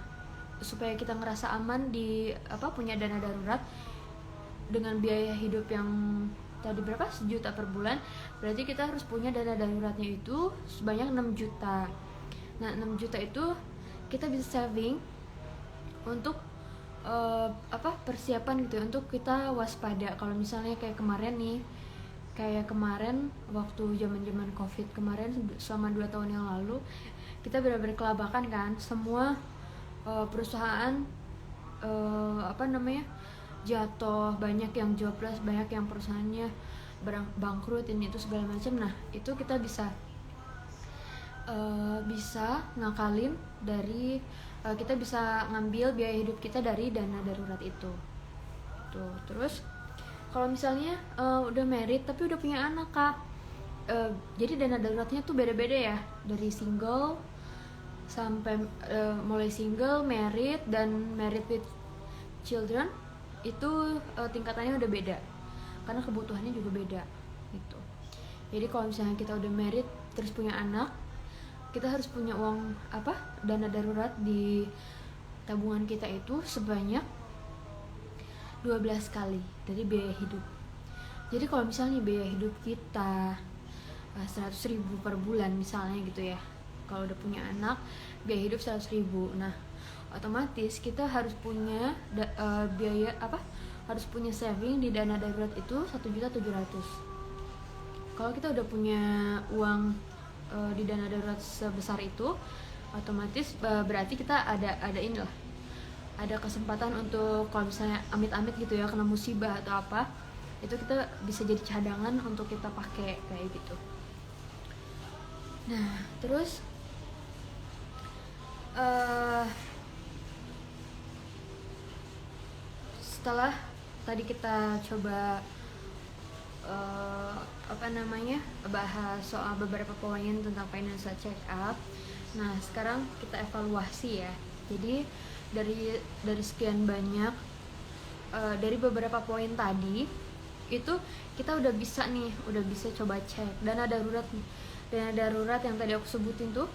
supaya kita ngerasa aman di punya dana darurat dengan biaya hidup yang tadi berapa, 1 juta per bulan, berarti kita harus punya dana daruratnya itu sebanyak 6 juta. Nah 6 juta itu kita bisa saving untuk persiapan gitu ya, untuk kita waspada kalau misalnya kayak kemarin waktu zaman COVID kemarin, selama 2 tahun yang lalu kita benar-benar kelabakan kan, semua perusahaan jatuh, banyak yang jobless, banyak yang perusahaannya bangkrut, ini itu segala macam. Nah itu kita bisa ngakalin dari kita bisa ngambil biaya hidup kita dari dana darurat itu tuh. Terus kalau misalnya udah married tapi udah punya anak Kak, jadi dana daruratnya tuh beda-beda ya, dari single sampai mulai single, married, dan married with children itu tingkatannya udah beda karena kebutuhannya juga beda gitu. Jadi kalau misalnya kita udah married terus punya anak, kita harus punya uang dana darurat di tabungan kita itu sebanyak 12 kali dari biaya hidup. Jadi kalau misalnya biaya hidup kita 100.000 per bulan misalnya gitu ya, kalau udah punya anak biaya hidup 100.000, nah otomatis kita harus punya harus punya saving di dana darurat itu 1.700.000. Kalau kita udah punya uang di dana darurat sebesar itu, otomatis berarti kita ada kesempatan untuk kalau misalnya amit-amit gitu ya, kena musibah atau apa, itu kita bisa jadi cadangan untuk kita pakai kayak gitu. Nah terus setelah tadi kita coba bahas soal beberapa poin tentang financial check up. Nah sekarang kita evaluasi ya. Jadi dari sekian banyak dari beberapa poin tadi itu kita udah bisa coba cek dana darurat yang tadi aku sebutin tuh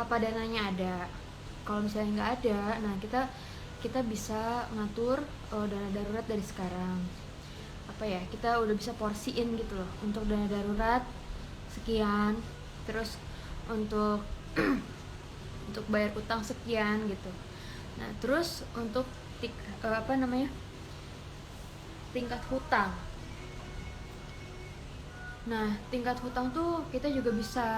apa dananya ada. Kalau misalnya nggak ada, nah kita bisa ngatur dana darurat dari sekarang. Kita udah bisa porsiin gitu loh, untuk dana darurat sekian, terus untuk untuk bayar utang sekian gitu. Nah terus untuk tingkat hutang. Nah tingkat hutang tuh kita juga bisa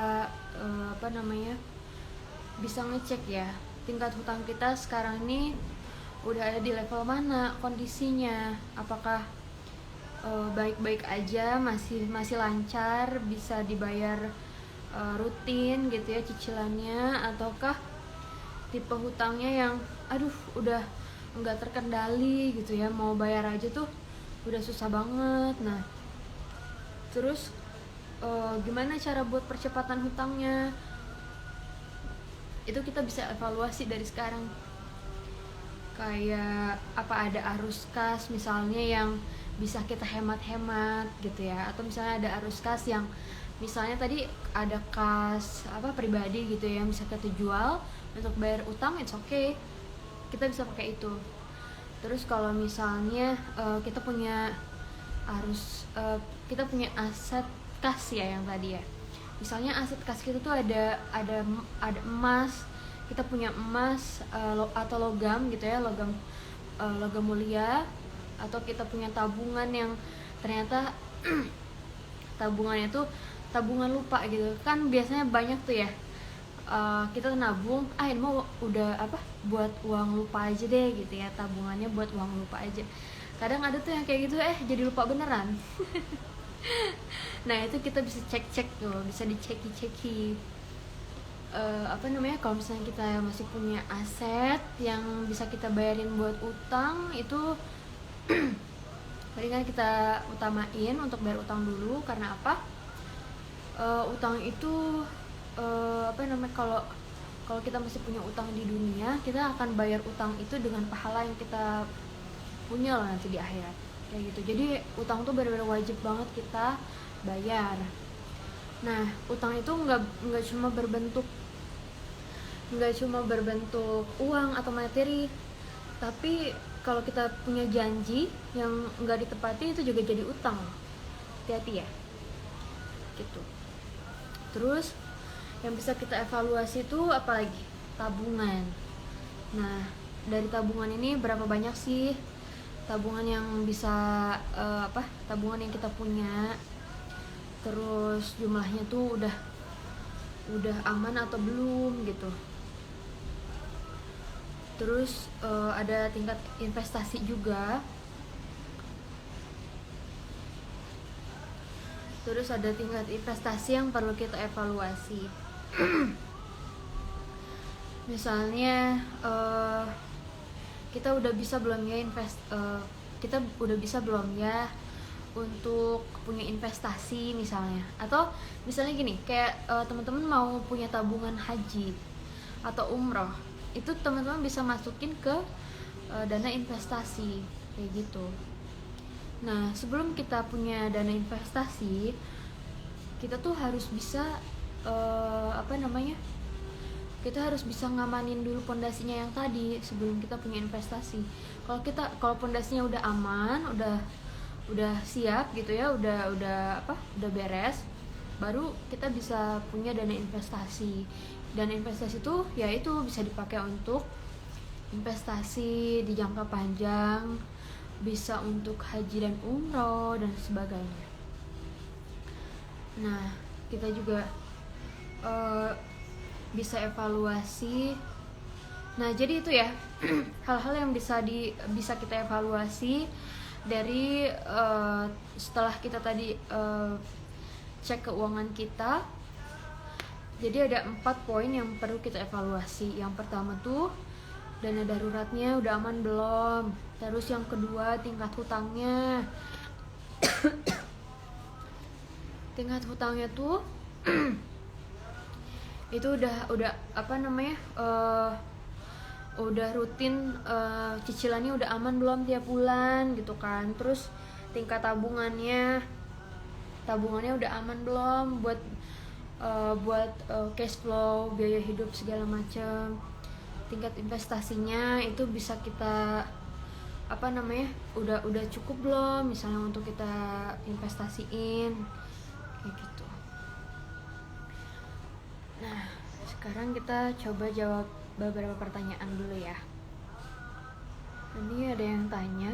bisa ngecek ya, tingkat hutang kita sekarang ini udah ada di level mana kondisinya, apakah baik-baik aja, masih lancar, bisa dibayar rutin gitu ya cicilannya, ataukah tipe hutangnya yang aduh udah nggak terkendali gitu ya, mau bayar aja tuh udah susah banget. Nah terus gimana cara buat percepatan hutangnya, itu kita bisa evaluasi dari sekarang. Kayak apa, ada arus kas misalnya yang bisa kita hemat-hemat gitu ya, atau misalnya ada arus kas yang misalnya tadi ada kas apa pribadi gitu ya, yang bisa kita jual untuk bayar utang, it's okay, kita bisa pakai itu. Terus kalau misalnya kita punya kita punya aset kas ya yang tadi ya, misalnya aset kas kita tuh ada emas, kita punya emas atau logam gitu ya, logam mulia, atau kita punya tabungan yang ternyata tabungannya tuh tabungan lupa gitu kan, biasanya banyak tuh ya. Kita nabung, ini mau udah apa buat uang lupa aja deh gitu ya, tabungannya buat uang lupa aja. Kadang ada tuh yang kayak gitu jadi lupa beneran. Nah itu kita bisa cek tuh, bisa diceki apa namanya, kalau misalnya kita masih punya aset yang bisa kita bayarin buat utang, itu mendingan kita utamain untuk bayar utang dulu. Karena apa? Utang itu apa namanya, kalau kita masih punya utang di dunia, kita akan bayar utang itu dengan pahala yang kita punya loh nanti di akhirat kayak gitu. Jadi utang tuh benar-benar wajib banget kita bayar. Nah utang itu nggak cuma berbentuk uang atau materi, tapi kalau kita punya janji yang nggak ditepati itu juga jadi utang. Hati-hati ya gitu. Terus yang bisa kita evaluasi itu apalagi? Tabungan. Nah dari tabungan ini berapa banyak sih tabungan yang bisa tabungan yang kita punya, terus jumlahnya tuh udah aman atau belum gitu. Terus ada tingkat investasi juga. Terus ada tingkat investasi yang perlu kita evaluasi. Misalnya kita udah bisa belum ya untuk punya investasi misalnya. Atau misalnya gini, kayak teman-teman mau punya tabungan haji atau umroh, itu teman-teman bisa masukin ke dana investasi kayak gitu. Nah sebelum kita punya dana investasi, kita tuh harus bisa kita harus bisa ngamanin dulu pondasinya yang tadi sebelum kita punya investasi. Kalau pondasinya udah aman, udah siap gitu ya, udah beres, baru kita bisa punya dana investasi. Dana investasi tuh ya itu bisa dipakai untuk investasi di jangka panjang, bisa untuk haji dan umroh dan sebagainya. Nah kita juga bisa evaluasi. Nah jadi itu ya hal-hal yang bisa kita evaluasi dari setelah kita tadi cek keuangan kita. Jadi ada 4 poin yang perlu kita evaluasi. Yang pertama tuh dana daruratnya udah aman belum. Terus yang kedua tingkat hutangnya. Tingkat hutangnya tuh itu udah udah rutin, cicilannya udah aman belum tiap bulan gitu kan. Terus tingkat tabungannya udah aman belum buat cash flow, biaya hidup segala macam. Tingkat investasinya itu bisa kita udah cukup belum misalnya untuk kita investasiin kayak gitu. Nah sekarang kita coba jawab beberapa pertanyaan dulu ya. Ini ada yang tanya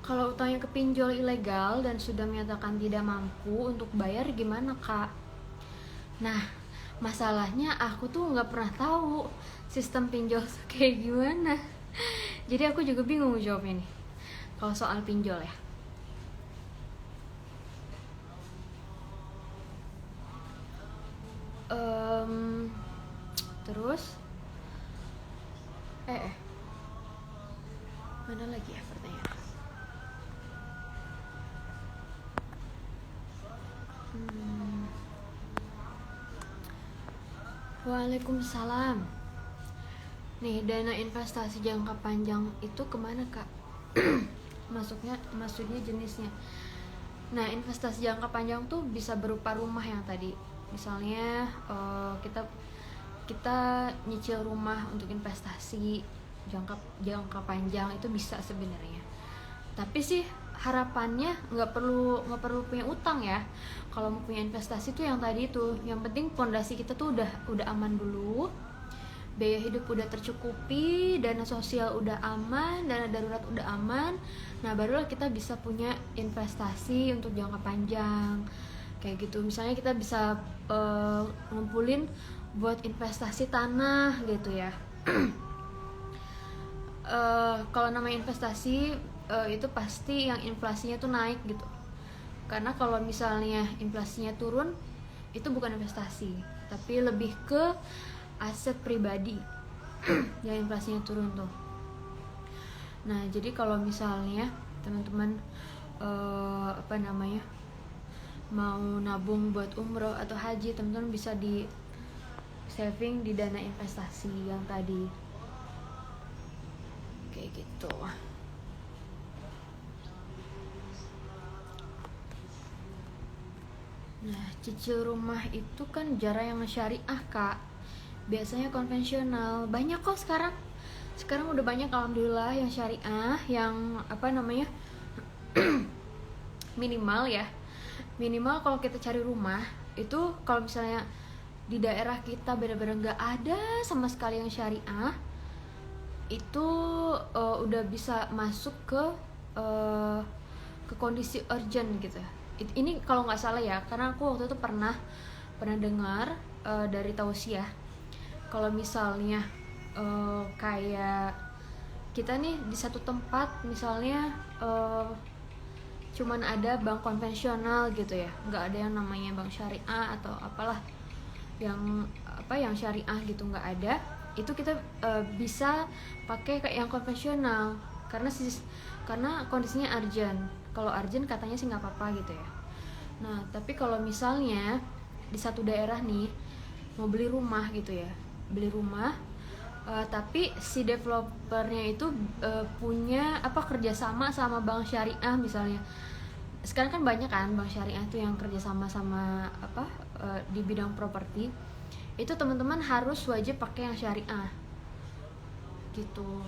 kalau utangnya ke pinjol ilegal dan sudah menyatakan tidak mampu untuk bayar, gimana kak? Nah masalahnya aku tuh nggak pernah tahu sistem pinjol kayak gimana. Jadi aku juga bingung jawabnya nih kalau soal pinjol ya. Em, terus mana lagi ya pertanyaan? Waalaikumsalam. Nih, dana investasi jangka panjang itu kemana, Kak? Maksudnya jenisnya. Nah, investasi jangka panjang tuh bisa berupa rumah yang tadi. Misalnya kita nyicil rumah untuk investasi jangka panjang itu bisa sebenarnya. Tapi sih harapannya nggak perlu punya utang ya. Kalau mau punya investasi tuh yang tadi tuh, yang penting fondasi kita tuh udah aman dulu, biaya hidup udah tercukupi, dana sosial udah aman, dana darurat udah aman. Nah, barulah kita bisa punya investasi untuk jangka panjang kayak gitu. Misalnya kita bisa ngumpulin buat investasi tanah gitu ya. Kalau namanya investasi itu pasti yang inflasinya tuh naik gitu. Karena kalau misalnya inflasinya turun, itu bukan investasi, tapi lebih ke aset pribadi yang inflasinya turun tuh. Nah, jadi kalau misalnya teman-teman mau nabung buat umroh atau haji, teman-teman bisa di saving di dana investasi yang tadi kayak gitu. Nah, cicil rumah itu kan jarang yang syariah, Kak. Biasanya konvensional. Banyak kok sekarang. Sekarang udah banyak alhamdulillah yang syariah, yang minimal ya. Minimal kalau kita cari rumah itu, kalau misalnya di daerah kita benar-benar nggak ada sama sekali yang syariah, itu udah bisa masuk ke kondisi urgent gitu. Ini kalau nggak salah ya, karena aku waktu itu pernah dengar dari tausiah, kalau misalnya kayak kita nih di satu tempat, misalnya cuman ada bank konvensional gitu ya, nggak ada yang namanya bank syariah atau apalah yang syariah gitu, nggak ada. Itu kita bisa pakai kayak yang konvensional karena kondisinya urgent. Kalau urgent katanya sih nggak apa-apa gitu ya. Nah, tapi kalau misalnya di satu daerah nih mau beli rumah gitu ya, tapi si developernya itu punya kerjasama sama bank syariah misalnya. Sekarang kan banyak kan bank syariah tuh yang kerjasama sama di bidang properti. Itu teman-teman harus wajib pakai yang syariah gitu.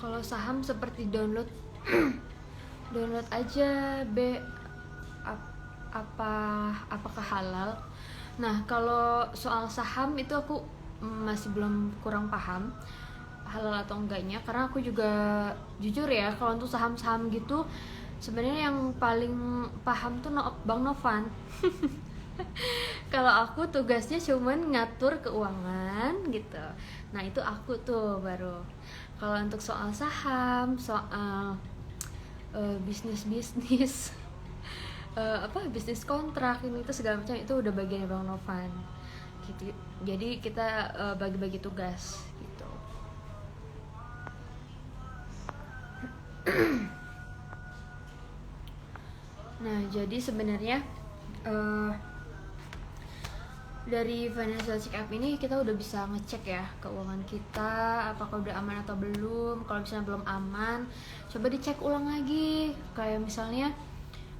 Kalau saham seperti download aja apakah halal? Nah, kalau soal saham itu aku masih kurang paham halal atau enggaknya, karena aku juga jujur ya, kalau untuk saham-saham gitu sebenarnya yang paling paham tuh Bang Novan. Kalau aku tugasnya cuman ngatur keuangan gitu. Nah, itu aku tuh baru. Kalau untuk soal saham, soal bisnis bisnis kontrak ini itu segala macam, itu udah bagian Bang Novan gitu. Jadi kita bagi-bagi tugas gitu. Nah, jadi sebenarnya dari financial check up ini kita udah bisa ngecek ya keuangan kita, apakah udah aman atau belum. Kalau misalnya belum aman, coba dicek ulang lagi, kayak misalnya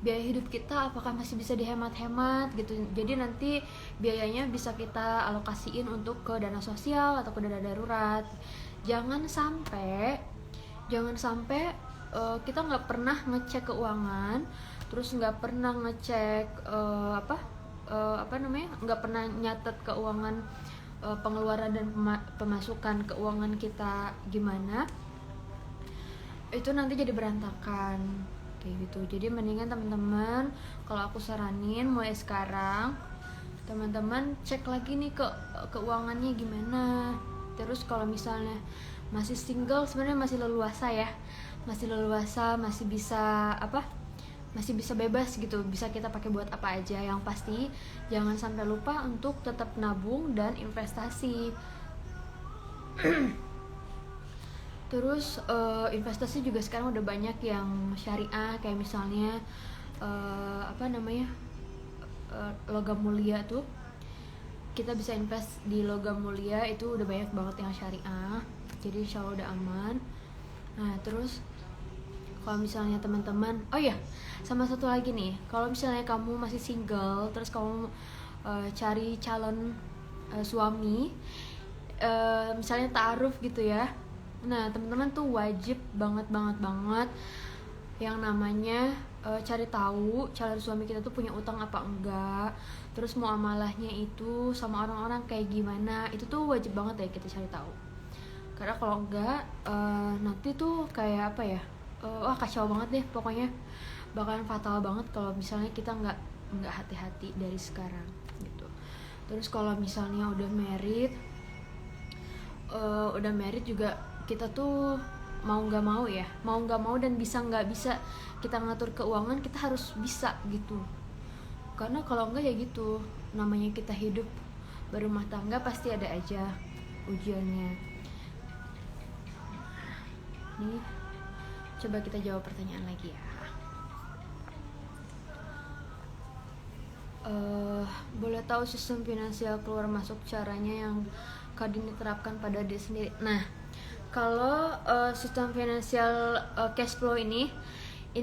biaya hidup kita apakah masih bisa dihemat-hemat gitu. Jadi nanti biayanya bisa kita alokasiin untuk ke dana sosial atau ke dana darurat. Jangan sampai kita nggak pernah ngecek keuangan, terus nggak pernah ngecek nggak pernah nyatet keuangan, pengeluaran dan pemasukan keuangan kita gimana, itu nanti jadi berantakan kayak gitu. Jadi mendingan teman-teman, kalau aku saranin mulai sekarang teman-teman cek lagi nih keuangannya gimana. Terus kalau misalnya masih single, sebenarnya masih leluasa ya, masih leluasa, masih bisa masih bisa bebas gitu, bisa kita pakai buat apa aja. Yang pasti jangan sampai lupa untuk tetap nabung dan investasi. Terus investasi juga sekarang udah banyak yang syariah, kayak misalnya logam mulia tuh, kita bisa invest di logam mulia, itu udah banyak banget yang syariah, jadi insya Allah udah aman. Nah terus kalau misalnya teman-teman, oh ya, sama satu lagi nih, kalau misalnya kamu masih single, terus kamu cari calon suami, misalnya ta'aruf gitu ya. Nah teman-teman tuh wajib banget yang namanya cari tahu calon suami kita tuh punya utang apa enggak, terus muamalahnya itu sama orang-orang kayak gimana, itu tuh wajib banget ya kita cari tahu. Karena kalau enggak nanti tuh kayak apa ya, wah kacau banget deh pokoknya, bakalan fatal banget kalau misalnya kita nggak hati-hati dari sekarang gitu. Terus kalau misalnya udah married juga, kita tuh mau nggak mau dan bisa nggak bisa kita ngatur keuangan, kita harus bisa gitu. Karena kalau enggak ya gitu, namanya kita hidup berumah tangga pasti ada aja ujiannya. Nih coba kita jawab pertanyaan lagi ya. Boleh tahu sistem finansial keluar masuk caranya yang Kadini terapkan pada diri sendiri. Nah kalau sistem finansial cash flow ini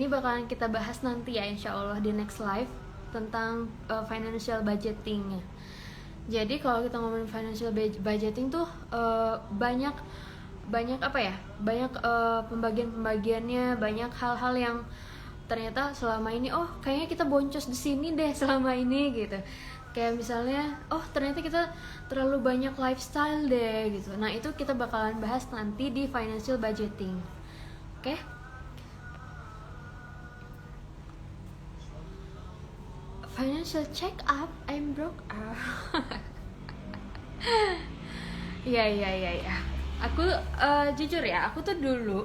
bakalan kita bahas nanti ya insya Allah di next live tentang financial budgeting. Jadi kalau kita ngomongin financial budgeting tuh banyak pembagiannya, banyak hal-hal yang ternyata selama ini kayaknya kita boncos di sini deh selama ini gitu. Kayak misalnya ternyata kita terlalu banyak lifestyle deh gitu. Nah itu kita bakalan bahas nanti di financial budgeting. Oke? Financial check up, I'm broke. Iya. Aku jujur ya, aku tuh dulu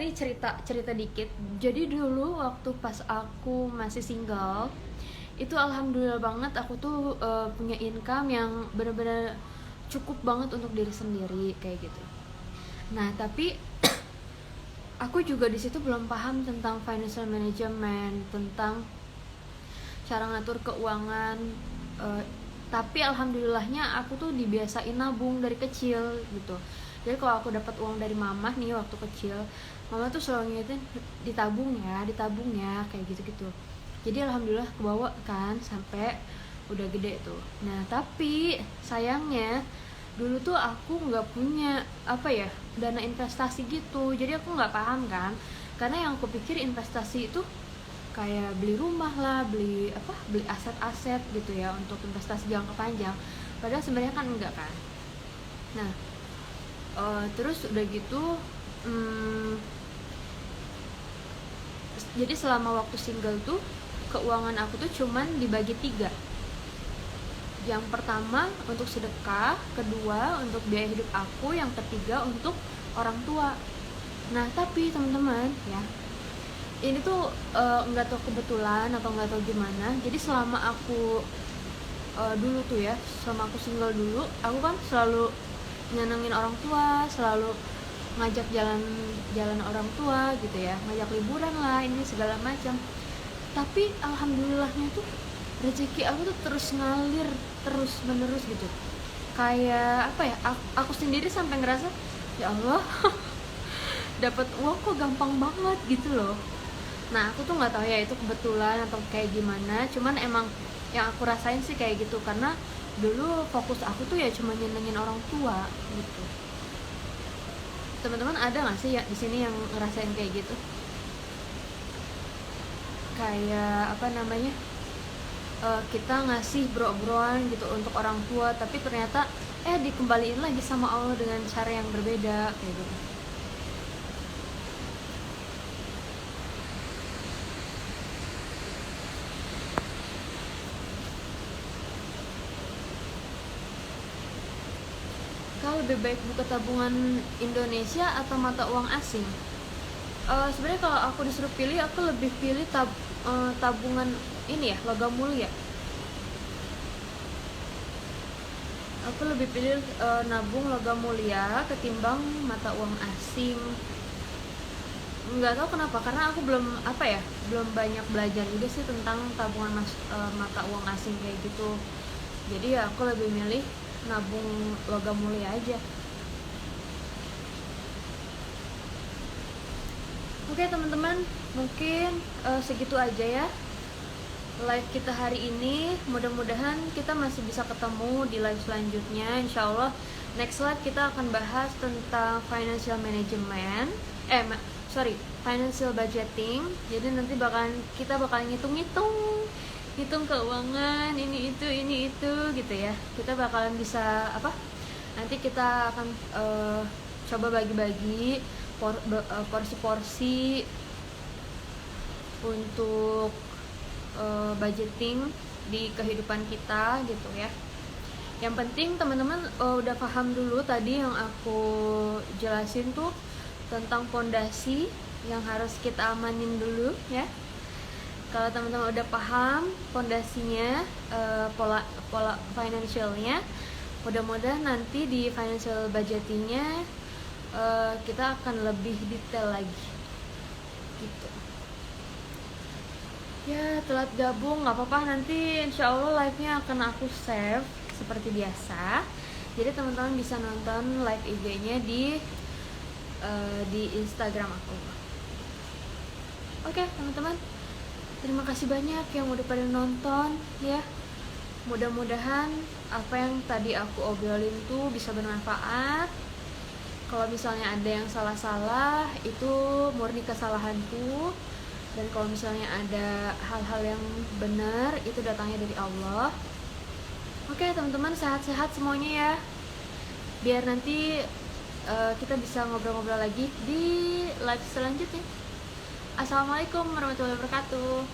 ini cerita dikit. Jadi dulu waktu pas aku masih single, itu alhamdulillah banget aku tuh punya income yang benar-benar cukup banget untuk diri sendiri kayak gitu. Nah tapi aku juga di situ belum paham tentang financial management, tentang cara ngatur keuangan. Tapi alhamdulillahnya aku tuh dibiasain nabung dari kecil gitu. Jadi kalau aku dapat uang dari mama nih waktu kecil, mama tuh selalu ngingetin ditabung ya kayak gitu. Jadi alhamdulillah kebawa kan sampai udah gede tuh. Nah tapi sayangnya dulu tuh aku nggak punya dana investasi gitu. Jadi aku nggak paham kan, karena yang aku pikir investasi itu kayak beli rumah lah, beli aset-aset gitu ya untuk investasi jangka panjang. Padahal sebenarnya kan enggak kan. Nah terus udah gitu jadi selama waktu single tuh keuangan aku tuh cuman dibagi 3. Yang pertama untuk sedekah, kedua untuk biaya hidup aku, yang ketiga untuk orang tua. Nah tapi teman-teman ya, ini tuh nggak tahu kebetulan atau nggak tahu gimana. Jadi selama aku dulu tuh ya, selama aku single dulu, aku kan selalu nyenengin orang tua, selalu ngajak jalan orang tua gitu ya, ngajak liburan lah, ini segala macam. Tapi alhamdulillahnya tuh rezeki aku tuh terus ngalir terus menerus gitu. Kayak aku sendiri sampai ngerasa ya Allah dapat uang kok gampang banget gitu loh. Nah aku tuh nggak tahu ya itu kebetulan atau kayak gimana, cuman emang yang aku rasain sih kayak gitu, karena dulu fokus aku tuh ya cuma nyenengin orang tua gitu. Teman-teman ada nggak sih ya di sini yang ngerasain kayak gitu? Kayak kita ngasih bro-broan gitu untuk orang tua, tapi ternyata dikembaliin lagi sama Allah dengan cara yang berbeda kayak gitu. Lebih baik buka tabungan Indonesia atau mata uang asing? Sebenarnya kalau aku disuruh pilih, aku lebih pilih tabungan ini ya, logam mulia. Aku lebih pilih nabung logam mulia ketimbang mata uang asing. Nggak tahu kenapa, karena aku belum banyak belajar juga sih tentang tabungan mata uang asing kayak gitu. Jadi ya aku lebih milih nabung logam mulia aja. Oke teman-teman, mungkin segitu aja ya live kita hari ini. Mudah-mudahan kita masih bisa ketemu di live selanjutnya. Insya Allah next live kita akan bahas tentang financial management, financial budgeting. Jadi nanti kita bakal hitung keuangan, ini itu gitu ya. Kita bakalan bisa nanti kita akan coba bagi-bagi porsi-porsi untuk budgeting di kehidupan kita gitu ya. Yang penting teman-teman udah paham dulu tadi yang aku jelasin tuh tentang pondasi yang harus kita amanin dulu ya. Kalau teman-teman udah paham pondasinya, pola financialnya, mudah-mudahan nanti di financial budgetingnya kita akan lebih detail lagi gitu. Ya telat gabung nggak apa-apa, nanti insya Allah live-nya akan aku save seperti biasa. Jadi teman-teman bisa nonton live IG-nya di Instagram aku. Oke teman-teman, terima kasih banyak yang udah pada nonton ya. Mudah-mudahan apa yang tadi aku obrolin tuh bisa bermanfaat. Kalau misalnya ada yang salah-salah, itu murni kesalahanku. Dan kalau misalnya ada hal-hal yang benar, itu datangnya dari Allah. Oke teman-teman, sehat-sehat semuanya ya. Biar nanti kita bisa ngobrol-ngobrol lagi di live selanjutnya. Assalamualaikum warahmatullahi wabarakatuh.